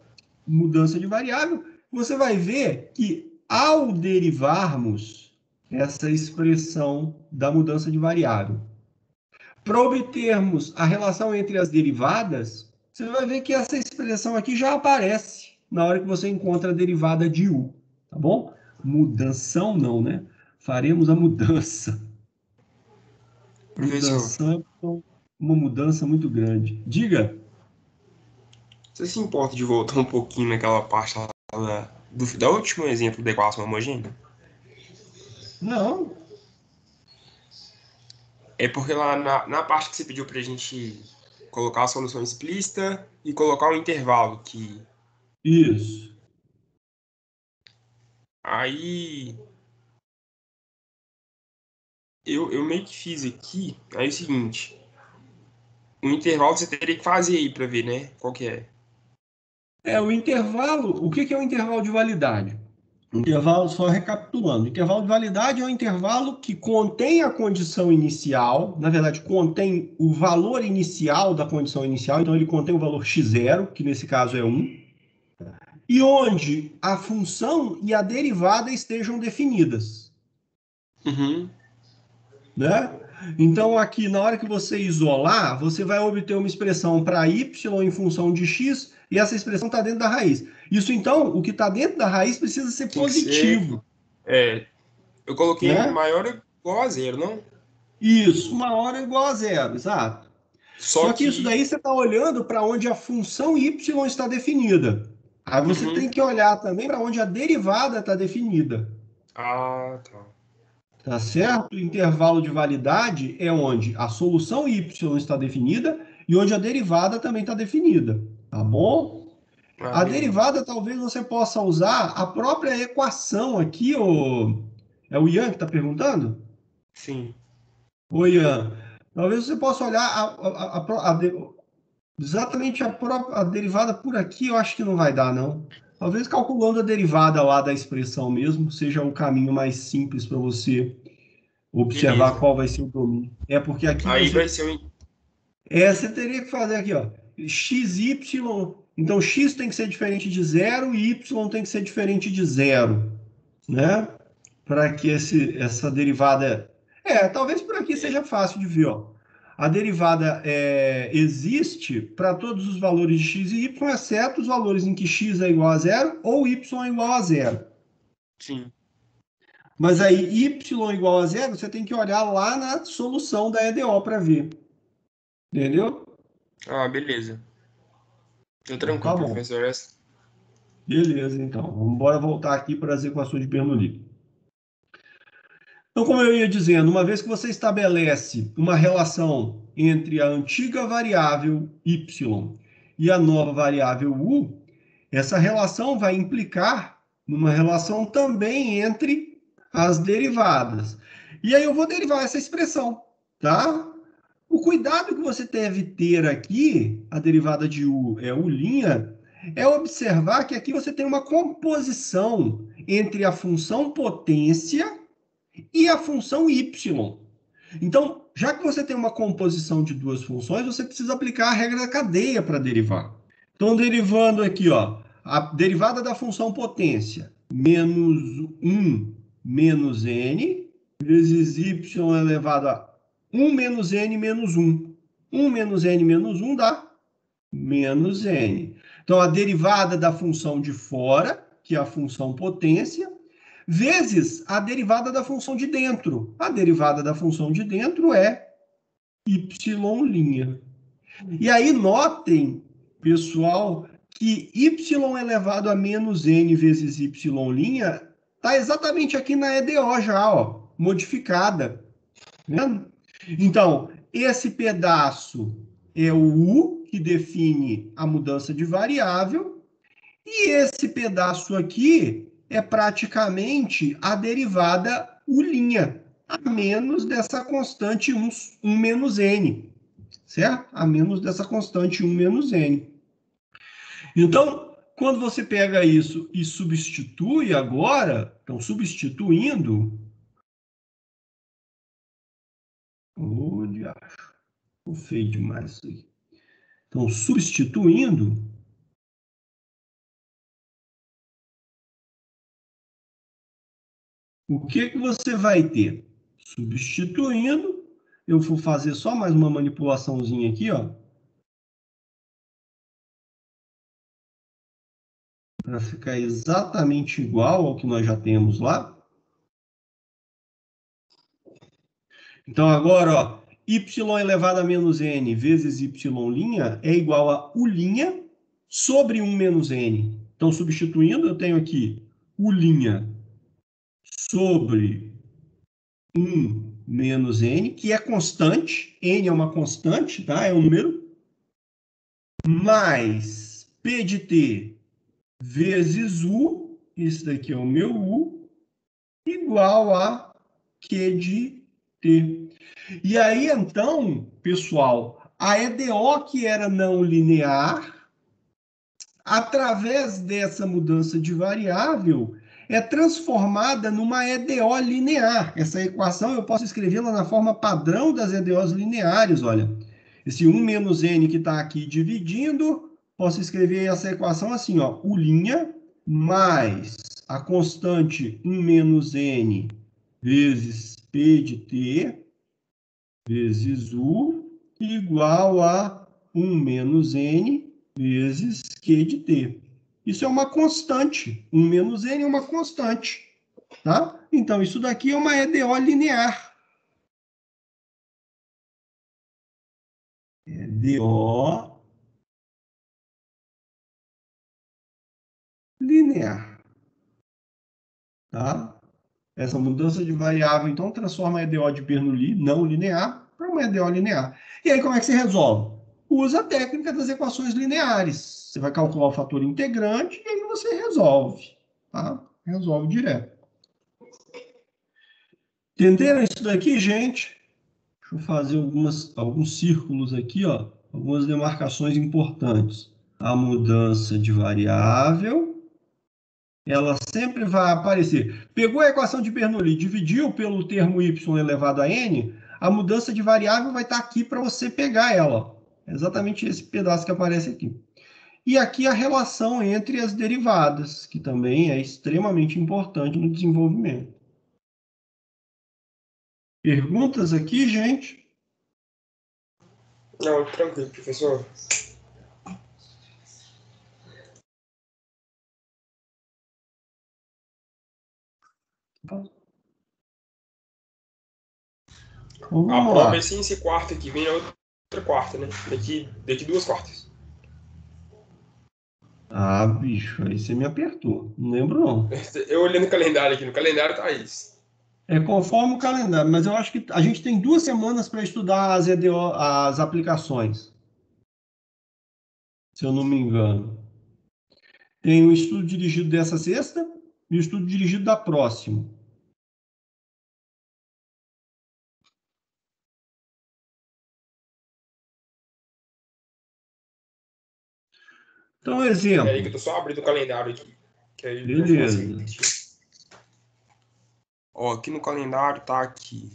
mudança de variável. Você vai ver que, ao derivarmos essa expressão da mudança de variável, para obtermos a relação entre as derivadas, você vai ver que essa expressão aqui já aparece na hora que você encontra a derivada de u, tá bom? Mudanção não, né? Faremos a mudança. Professor, uma mudança muito grande. Diga. você se importa de voltar um pouquinho naquela parte lá do último exemplo da equação homogênea? Não. É porque lá na parte que você pediu pra gente colocar a solução explícita e colocar um intervalo que... Isso. Aí... Eu meio que fiz aqui, aí é o seguinte, o intervalo você teria que fazer aí pra ver, né? Qual que é? O intervalo, o que é o intervalo de validade? Intervalo, só recapitulando, intervalo de validade é um intervalo que contém a condição inicial, na verdade, contém o valor inicial da condição inicial, então ele contém o valor x0, que nesse caso é 1, e onde a função e a derivada estejam definidas. Uhum. Né? Então, aqui, na hora que você isolar, você vai obter uma expressão para y em função de x, e essa expressão está dentro da raiz. Isso, então, o que está dentro da raiz precisa ser positivo. Eu coloquei né? maior ou igual a 0, não? Isso, maior ou igual a 0, exato. Só que isso daí você está olhando para onde a função y está definida. Aí você tem que olhar também para onde a derivada está definida. Ah, tá. Tá certo? O intervalo de validade é onde a solução y está definida e onde a derivada também está definida. Tá bom? A derivada talvez você possa usar a própria equação aqui. É o Ian que está perguntando? Sim. Ô, Ian, talvez você possa olhar exatamente a derivada por aqui, eu acho que não vai dar, não. Talvez calculando a derivada lá da expressão mesmo, seja o caminho mais simples para você observar. Beleza. Qual vai ser o domínio. Porque aqui aí vai ser o... você teria que fazer aqui, ó, xy, então x tem que ser diferente de 0 e y tem que ser diferente de 0, né? Para que essa derivada... talvez por aqui seja fácil de ver, ó. A derivada existe para todos os valores de x e y, exceto os valores em que x é igual a 0 ou y é igual a 0. Sim. Mas aí, y igual a 0, você tem que olhar lá na solução da EDO para ver. Entendeu? Ah, beleza. Tô tranquilo, Tá, professor. Beleza, então. Vamos embora voltar aqui para as equações de Bernoulli. Então, como eu ia dizendo, uma vez que você estabelece uma relação entre a antiga variável y e a nova variável u, essa relação vai implicar numa relação também entre as derivadas. E aí eu vou derivar essa expressão, tá? O cuidado que você deve ter aqui, a derivada de u é u', é observar que aqui você tem uma composição entre a função potência e a função y. Então, já que você tem uma composição de duas funções, você precisa aplicar a regra da cadeia para derivar. Então, derivando aqui, ó, a derivada da função potência, menos 1 menos n, vezes y elevado a 1 menos n menos 1. 1 menos n menos 1 dá menos n. Então, a derivada da função de fora, que é a função potência, vezes a derivada da função de dentro. A derivada da função de dentro é y'. E aí, notem, pessoal, que y elevado a menos n vezes y' está exatamente aqui na EDO já, ó, modificada. Né? Então, esse pedaço é o u, que define a mudança de variável, e esse pedaço aqui é praticamente a derivada U', a menos dessa constante 1 menos n, certo? A menos dessa constante 1 menos n. Então, quando você pega isso e substitui agora, então substituindo, onde acho? Ficou feio demais isso aí. Então, substituindo, o que você vai ter? Substituindo, eu vou fazer só mais uma manipulaçãozinha aqui, ó, para ficar exatamente igual ao que nós já temos lá. Então, agora, ó, y elevado a menos n vezes y' é igual a U' sobre 1 menos n. Então, substituindo, eu tenho aqui U' sobre 1 menos n, que é constante. N é uma constante, tá? É um número. Mais P de t vezes U, esse daqui é o meu U, igual a Q de t. E aí, então, pessoal, a EDO que era não linear, através dessa mudança de variável, é transformada numa EDO linear. Essa equação eu posso escrevê-la na forma padrão das EDOs lineares, olha. Esse 1 menos n que está aqui dividindo, posso escrever essa equação assim, ó, U' mais a constante 1 menos n vezes P de t vezes U igual a 1 menos n vezes Q de t. Isso é uma constante. 1 menos n é uma constante. Tá? Então, isso daqui é uma EDO linear. EDO linear. Tá? Essa mudança de variável, então, transforma a EDO de Bernoulli, não linear, para uma EDO linear. E aí, como é que você resolve? Usa a técnica das equações lineares. Você vai calcular o fator integrante e aí você resolve. Tá? Resolve direto. Entenderam isso daqui, gente? Deixa eu fazer alguns círculos aqui, ó, algumas demarcações importantes. A mudança de variável, ela sempre vai aparecer. Pegou a equação de Bernoulli, dividiu pelo termo y elevado a n, a mudança de variável vai estar aqui para você pegar ela. É exatamente esse pedaço que aparece aqui. E aqui a relação entre as derivadas, que também é extremamente importante no desenvolvimento. Perguntas aqui, gente? Não, tranquilo, professor. A prova é sim esse quarto aqui, vem na outra quarta, né? Daqui 2 quartas. Ah, bicho, aí você me apertou. Não lembro, não. Eu olhando o calendário aqui, no calendário tá isso. É conforme o calendário, mas eu acho que a gente tem 2 semanas para estudar as EDO, as aplicações, se eu não me engano. Tem o estudo dirigido dessa sexta e o estudo dirigido da próxima. Então, exemplo. Peraí que eu tô só abrindo o calendário aqui. Que aí Beleza. Ó, aqui no calendário tá aqui.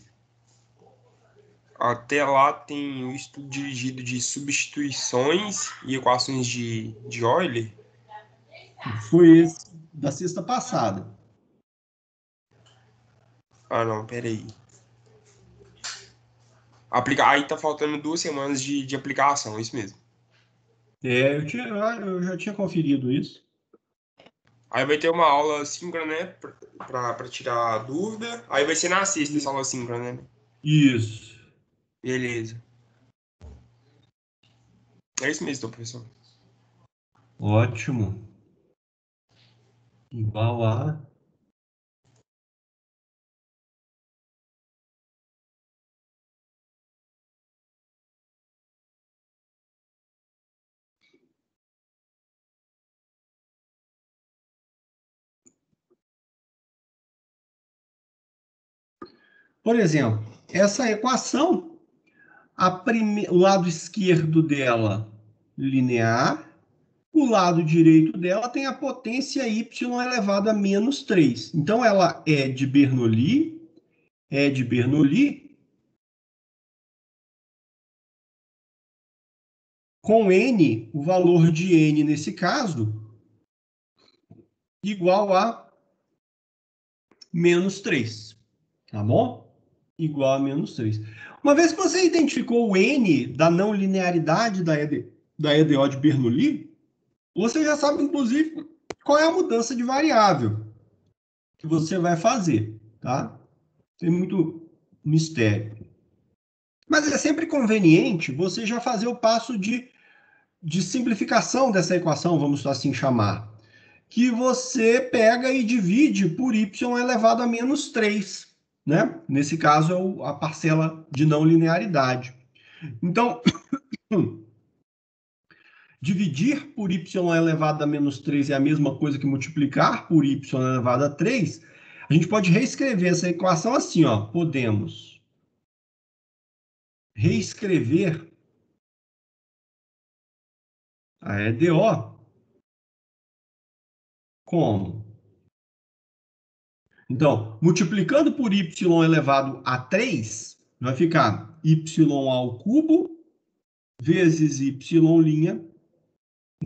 Até lá tem o estudo dirigido de substituições e equações de Euler. Foi esse da sexta passada. Ah, não, peraí. Aí tá faltando 2 semanas de aplicação, é isso mesmo. Eu já tinha conferido isso. Aí vai ter uma aula síncrona, né? Pra tirar dúvida. Aí vai ser na sexta essa aula síncrona, né? Isso. Beleza. É isso mesmo, então, professor. Ótimo. Igual a Por exemplo, essa equação, o lado esquerdo dela linear, o lado direito dela tem a potência y elevado a menos 3. Então, ela é de Bernoulli, com n, o valor de n nesse caso, igual a menos 3. Tá bom? Igual a menos 3. Uma vez que você identificou o n da não linearidade da EDO de Bernoulli, você já sabe, inclusive, qual é a mudança de variável que você vai fazer, tá? Tem muito mistério. Mas é sempre conveniente você já fazer o passo de simplificação dessa equação, vamos assim chamar, que você pega e divide por y elevado a menos 3, né? Nesse caso, é a parcela de não linearidade. Então, dividir por y elevado a menos 3 é a mesma coisa que multiplicar por y elevado a 3. A gente pode reescrever essa equação assim, ó. Podemos reescrever a EDO como? Então, multiplicando por y elevado a 3, vai ficar y ao cubo vezes y'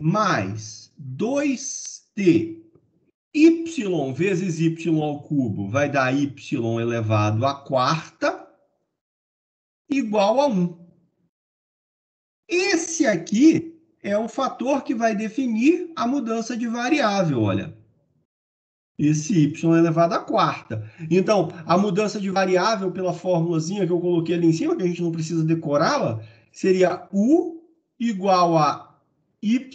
mais 2t. Y vezes y ao cubo vai dar y elevado à quarta igual a 1. Esse aqui é o fator que vai definir a mudança de variável, olha. Esse y elevado à quarta. Então, a mudança de variável pela formulazinha que eu coloquei ali em cima, que a gente não precisa decorá-la, seria u igual a y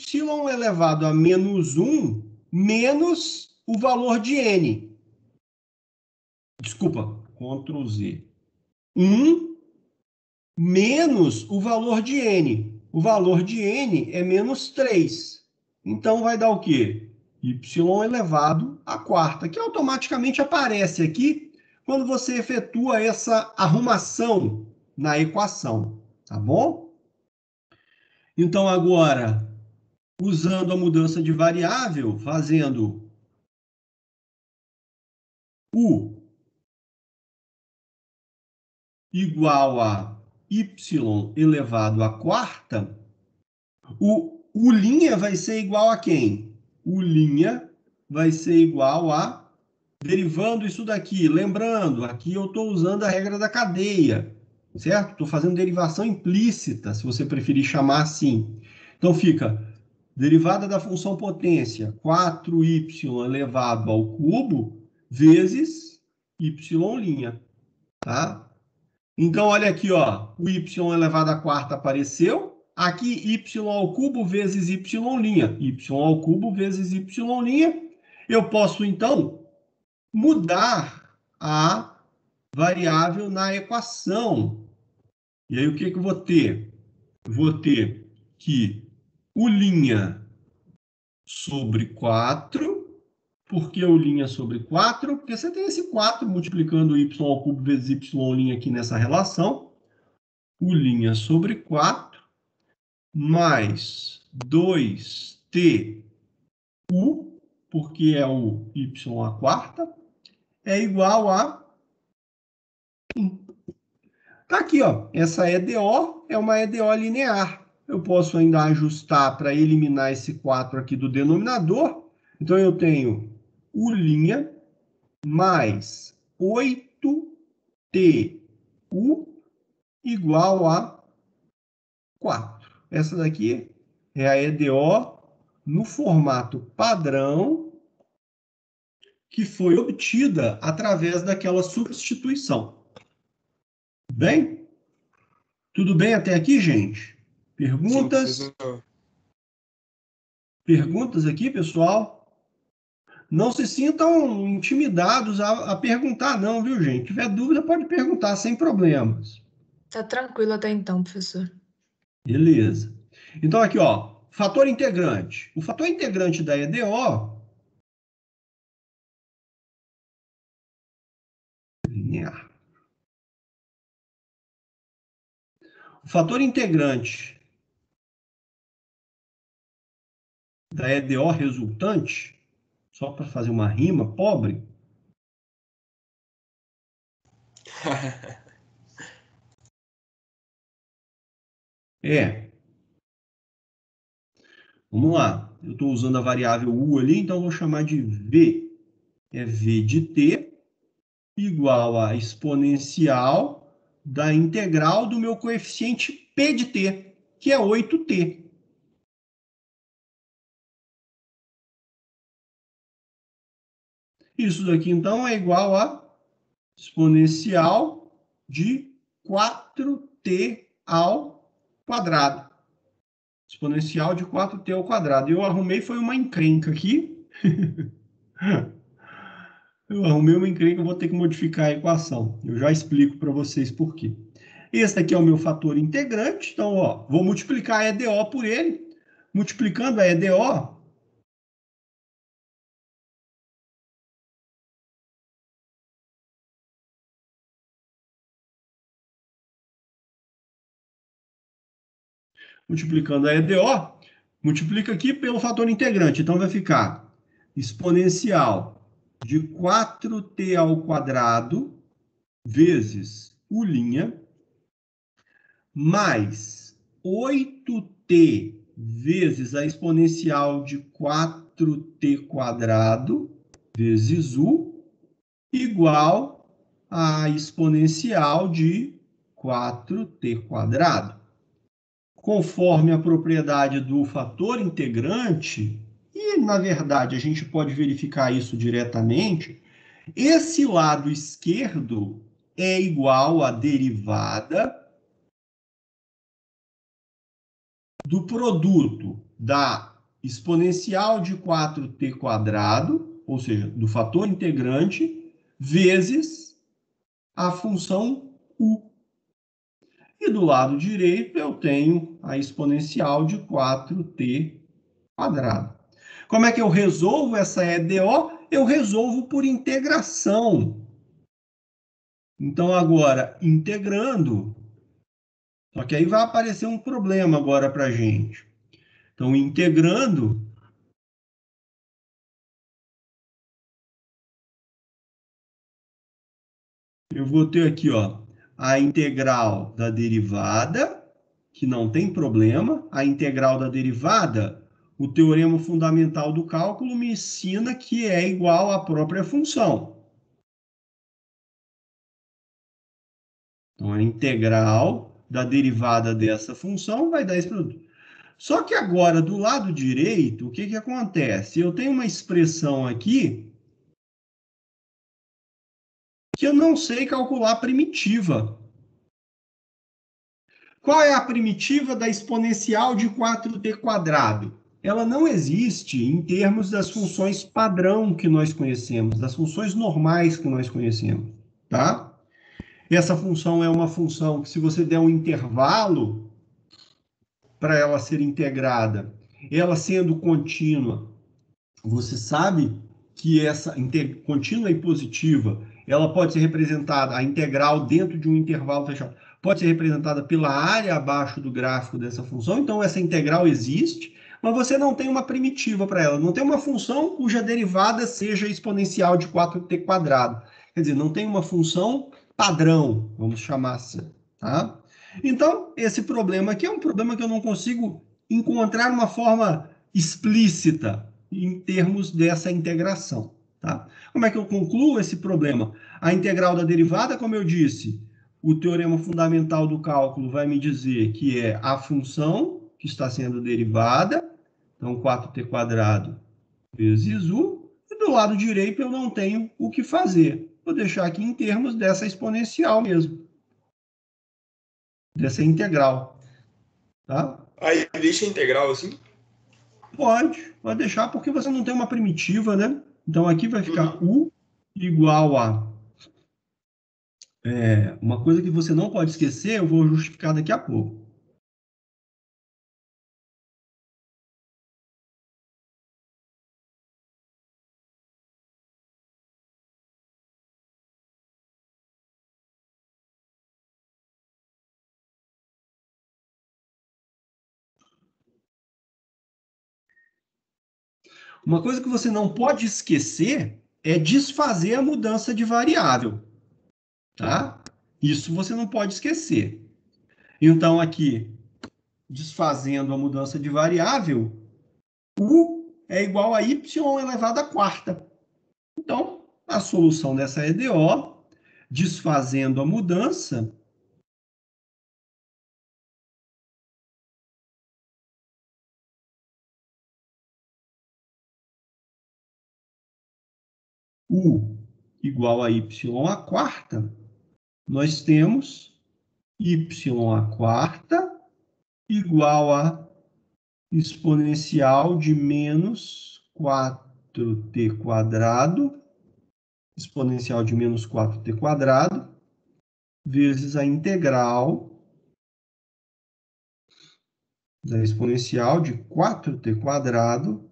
elevado a menos 1 menos o valor de n. Desculpa, Ctrl Z. 1 menos o valor de n. O valor de n é menos 3. Então, vai dar o quê? Y elevado à quarta, que automaticamente aparece aqui quando você efetua essa arrumação na equação, tá bom? Então, agora, usando a mudança de variável, fazendo u igual a y elevado à quarta, o U' vai ser igual a quem? O U' vai ser igual a, derivando isso daqui, lembrando, aqui eu estou usando a regra da cadeia, certo? Estou fazendo derivação implícita, se você preferir chamar assim. Então fica derivada da função potência, 4y elevado ao cubo, vezes y', tá? Então, olha aqui, ó, o y elevado à quarta apareceu. Aqui, y ao cubo vezes y'. Y ao cubo vezes y'. Eu posso, então, mudar a variável na equação. E aí, o que que eu vou ter? Vou ter que U' sobre 4. Por que U' sobre 4? Porque você tem esse 4 multiplicando y ao cubo vezes y' aqui nessa relação. U' sobre 4 mais 2tu, porque é o y à quarta, é igual a 1. Tá aqui, ó. Essa EDO é uma EDO linear. Eu posso ainda ajustar para eliminar esse 4 aqui do denominador. Então, eu tenho U' mais 8tu igual a 4. Essa daqui é a EDO no formato padrão que foi obtida através daquela substituição. Bem? Tudo bem até aqui, gente? Perguntas? Sim, Perguntas aqui, pessoal? Não se sintam intimidados a perguntar, não, viu, gente? Se tiver dúvida, pode perguntar sem problemas. Tá tranquilo até então, professor. Beleza. Então, aqui, ó, fator integrante. O fator integrante da EDO linear. O fator integrante da EDO resultante, só para fazer uma rima pobre, é, vamos lá, eu estou usando a variável U ali, então eu vou chamar de V. É V de t igual a exponencial da integral do meu coeficiente P de t, que é 8t. Isso daqui, então, é igual a exponencial de 4t ao quadrado. Exponencial de 4t ao quadrado. Eu arrumei, foi uma encrenca aqui. Eu arrumei uma encrenca, eu vou ter que modificar a equação. Eu já explico para vocês por quê. Esse aqui é o meu fator integrante. Então, ó, vou multiplicar a EDO por ele. Multiplicando a EDO, multiplica aqui pelo fator integrante. Então, vai ficar exponencial de 4t ao quadrado vezes u' mais 8t vezes a exponencial de 4t quadrado vezes u igual a exponencial de 4t quadrado. Conforme a propriedade do fator integrante, e na verdade a gente pode verificar isso diretamente, esse lado esquerdo é igual à derivada do produto da exponencial de 4t quadrado, ou seja, do fator integrante, vezes a função u. E do lado direito eu tenho a exponencial de 4t quadrado. Como é que eu resolvo essa EDO? Eu resolvo por integração. Então, agora, integrando, só que aí vai aparecer um problema agora para a gente. Então, integrando, eu vou ter aqui, ó, a integral da derivada, que não tem problema. A integral da derivada, o teorema fundamental do cálculo me ensina que é igual à própria função. Então, a integral da derivada dessa função vai dar esse produto. Só que agora, do lado direito, o que acontece? Eu tenho uma expressão aqui que eu não sei calcular a primitiva. Qual é a primitiva da exponencial de 4t quadrado? Ela não existe em termos das funções padrão que nós conhecemos, das funções normais que nós conhecemos, tá? Essa função é uma função que, se você der um intervalo para ela ser integrada, ela sendo contínua, você sabe que essa contínua e positiva, ela pode ser representada, a integral dentro de um intervalo fechado, pode ser representada pela área abaixo do gráfico dessa função. Então, essa integral existe, mas você não tem uma primitiva para ela. Não tem uma função cuja derivada seja exponencial de 4t quadrado. Quer dizer, não tem uma função padrão, vamos chamar assim. Tá? Então, esse problema aqui é um problema que eu não consigo encontrar uma forma explícita em termos dessa integração. Tá? Como é que eu concluo esse problema? A integral da derivada, como eu disse, o teorema fundamental do cálculo vai me dizer que é a função que está sendo derivada, então 4t quadrado vezes u, e do lado direito eu não tenho o que fazer. Vou deixar aqui em termos dessa exponencial mesmo, dessa integral. Tá? Aí deixa a integral assim? Pode deixar, porque você não tem uma primitiva, né? Então aqui vai ficar u igual a uma coisa que você não pode esquecer, eu vou justificar daqui a pouco. Uma coisa que você não pode esquecer é desfazer a mudança de variável, tá? Isso você não pode esquecer. Então, aqui, desfazendo a mudança de variável, U é igual a Y elevado à quarta. Então, a solução dessa EDO, desfazendo a mudança, U igual a Y à quarta, nós temos Y à quarta igual a exponencial de menos 4t quadrado, exponencial de menos 4t quadrado, vezes a integral da exponencial de 4t quadrado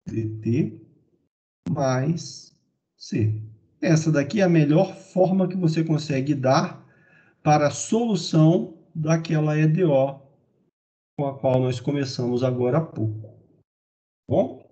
dt mais c. Essa daqui é a melhor forma que você consegue dar para a solução daquela EDO com a qual nós começamos agora há pouco. Bom?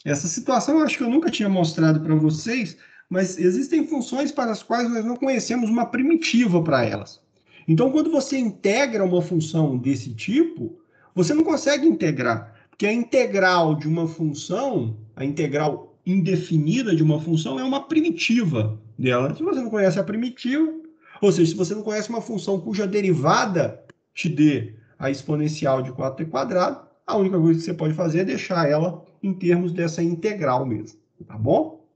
Essa situação eu acho que eu nunca tinha mostrado para vocês, mas existem funções para as quais nós não conhecemos uma primitiva para elas. Então, quando você integra uma função desse tipo, você não consegue integrar, porque a integral de uma função, a integral indefinida de uma função é uma primitiva dela. Se você não conhece a primitiva, ou seja, se você não conhece uma função cuja derivada te dê a exponencial de 4t quadrado, a única coisa que você pode fazer é deixar ela em termos dessa integral mesmo, tá bom?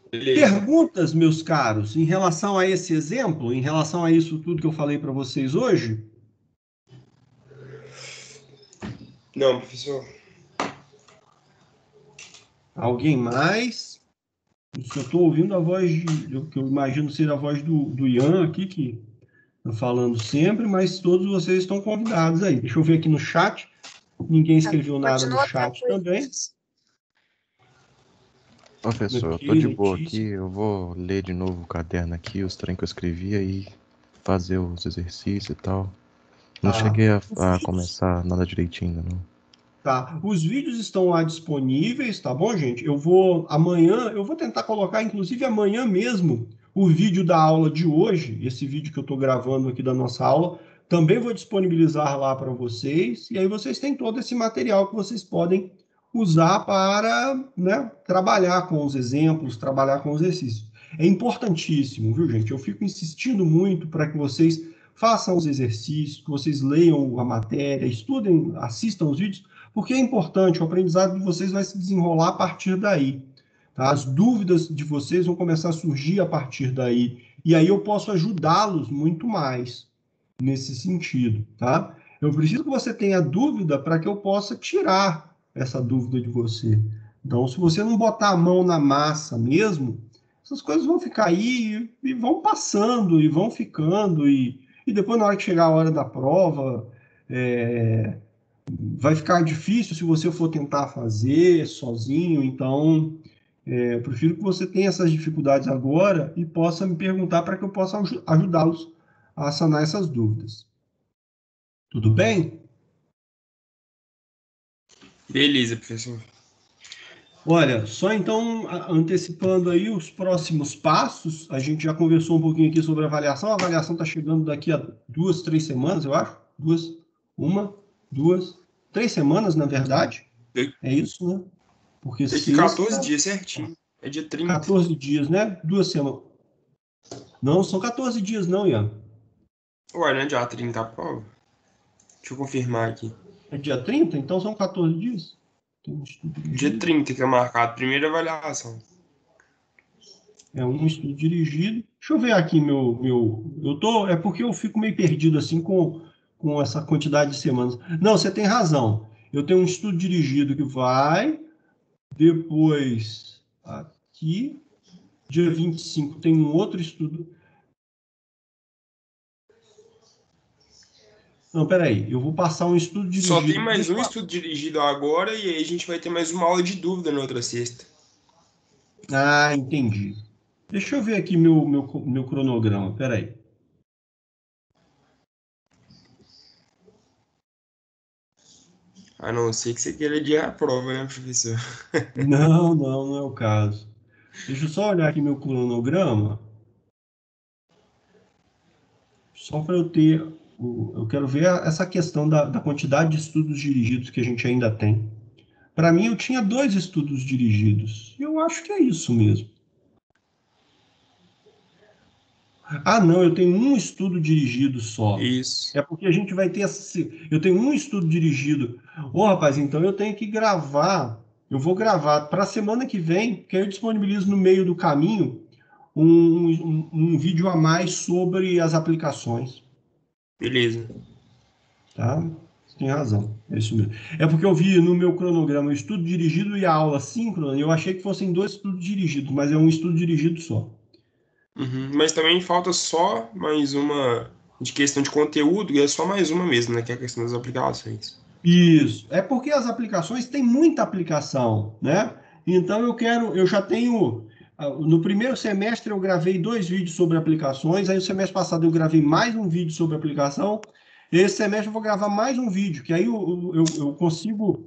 Beleza. Perguntas, meus caros, em relação a esse exemplo, em relação a isso tudo que eu falei para vocês hoje? Não, professor. Alguém mais? Eu estou ouvindo a voz que eu imagino ser a voz do Ian aqui, que está falando sempre, mas todos vocês estão convidados aí. Deixa eu ver aqui no chat. Ninguém escreveu nada no chat também. Professor, eu tô de boa aqui, eu vou ler de novo o caderno aqui, os trem que eu escrevi aí, fazer os exercícios e tal. Não cheguei a começar nada direitinho ainda, não. Tá, os vídeos estão lá disponíveis, tá bom, gente? Amanhã, eu vou tentar colocar, inclusive amanhã mesmo, o vídeo da aula de hoje, esse vídeo que eu estou gravando aqui da nossa aula, também vou disponibilizar lá para vocês, e aí vocês têm todo esse material que vocês podem usar para, né, trabalhar com os exemplos, trabalhar com os exercícios. É importantíssimo, viu, gente? Eu fico insistindo muito para que vocês façam os exercícios, que vocês leiam a matéria, estudem, assistam os vídeos, porque é importante, o aprendizado de vocês vai se desenrolar a partir daí. Tá? As dúvidas de vocês vão começar a surgir a partir daí. E aí eu posso ajudá-los muito mais nesse sentido. Tá? Eu preciso que você tenha dúvida para que eu possa tirar essa dúvida de você. Então, se você não botar a mão na massa mesmo, essas coisas vão ficar aí e vão passando e vão ficando. E depois, na hora que chegar a hora da prova, vai ficar difícil se você for tentar fazer sozinho, então eu prefiro que você tenha essas dificuldades agora e possa me perguntar para que eu possa ajudá-los a sanar essas dúvidas. Tudo bem? Beleza, professor. Olha, só então antecipando aí os próximos passos, a gente já conversou um pouquinho aqui sobre a avaliação está chegando daqui a 2, 3 semanas, eu acho, 3 semanas, na verdade, é isso, né? Porque daqui 14 dias certinho, é dia 30. 14 dias, né? 2 semanas. Não, são 14 dias não, Ian. Ué, não é dia 30 a prova? Deixa eu confirmar aqui. É dia 30? Então são 14 dias? Dia 30 que é marcado, primeira avaliação. É um estudo dirigido. Deixa eu ver aqui é porque eu fico meio perdido assim com essa quantidade de semanas. Não, você tem razão. Eu tenho um estudo dirigido que vai, depois aqui, dia 25 tem um outro estudo. Não, peraí, eu vou passar um estudo dirigido. Só tem mais um estudo dirigido agora e aí a gente vai ter mais uma aula de dúvida na outra sexta. Ah, entendi. Deixa eu ver aqui meu cronograma, peraí. A não ser que você queira adiar a prova, né, professor? Não é o caso. Deixa eu só olhar aqui meu cronograma, só para eu ter. Eu quero ver essa questão da quantidade de estudos dirigidos que a gente ainda tem. Para mim, eu tinha 2 estudos dirigidos. E eu acho que é isso mesmo. Ah, não, eu tenho um estudo dirigido só. Isso. É porque a gente vai ter. Eu tenho um estudo dirigido. Ô, rapaz, então eu tenho que gravar. Eu vou gravar para a semana que vem, que aí eu disponibilizo no meio do caminho um vídeo a mais sobre as aplicações. Beleza. Tá? Você tem razão. É isso mesmo. É porque eu vi no meu cronograma o estudo dirigido e a aula síncrona, e eu achei que fossem 2 estudos dirigidos, mas é um estudo dirigido só. Uhum. Mas também falta só mais uma de questão de conteúdo, e é só mais uma mesmo, né? Que é a questão das aplicações. Isso. É porque as aplicações têm muita aplicação, né? Então eu já tenho. No primeiro semestre eu gravei 2 vídeos sobre aplicações, aí o semestre passado eu gravei mais um vídeo sobre aplicação. Esse semestre eu vou gravar mais um vídeo, que aí eu consigo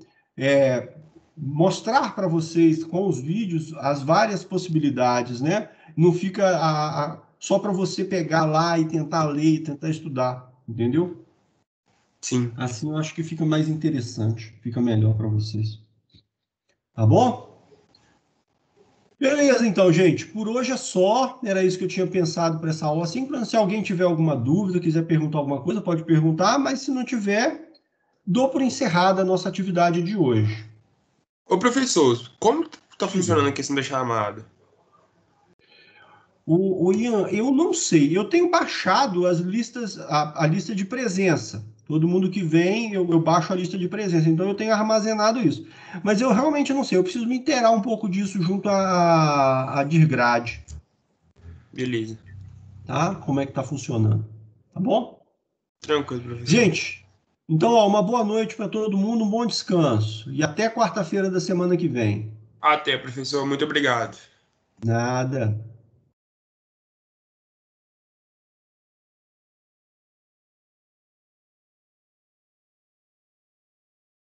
mostrar para vocês com os vídeos as várias possibilidades, né? Não fica só para você pegar lá e tentar ler e tentar estudar, entendeu? Sim. Assim eu acho que fica mais interessante, fica melhor para vocês. Tá bom? Beleza, então, gente. Por hoje é só. Era isso que eu tinha pensado para essa aula síncrona. Se alguém tiver alguma dúvida, quiser perguntar alguma coisa, pode perguntar, mas se não tiver, dou por encerrada a nossa atividade de hoje. Ô, professor, como tá Diga. funcionando a questão da chamada? O Ian, eu não sei. Eu tenho baixado as listas, a lista de presença. Todo mundo que vem, eu baixo a lista de presença. Então eu tenho armazenado isso. Mas eu realmente não sei. Eu preciso me inteirar um pouco disso junto à Dirgrade. Beleza. Tá? Como é que tá funcionando. Tá bom? Tranquilo, professor. Gente, então, ó, uma boa noite para todo mundo, um bom descanso. E até quarta-feira da semana que vem. Até, professor. Muito obrigado. Nada.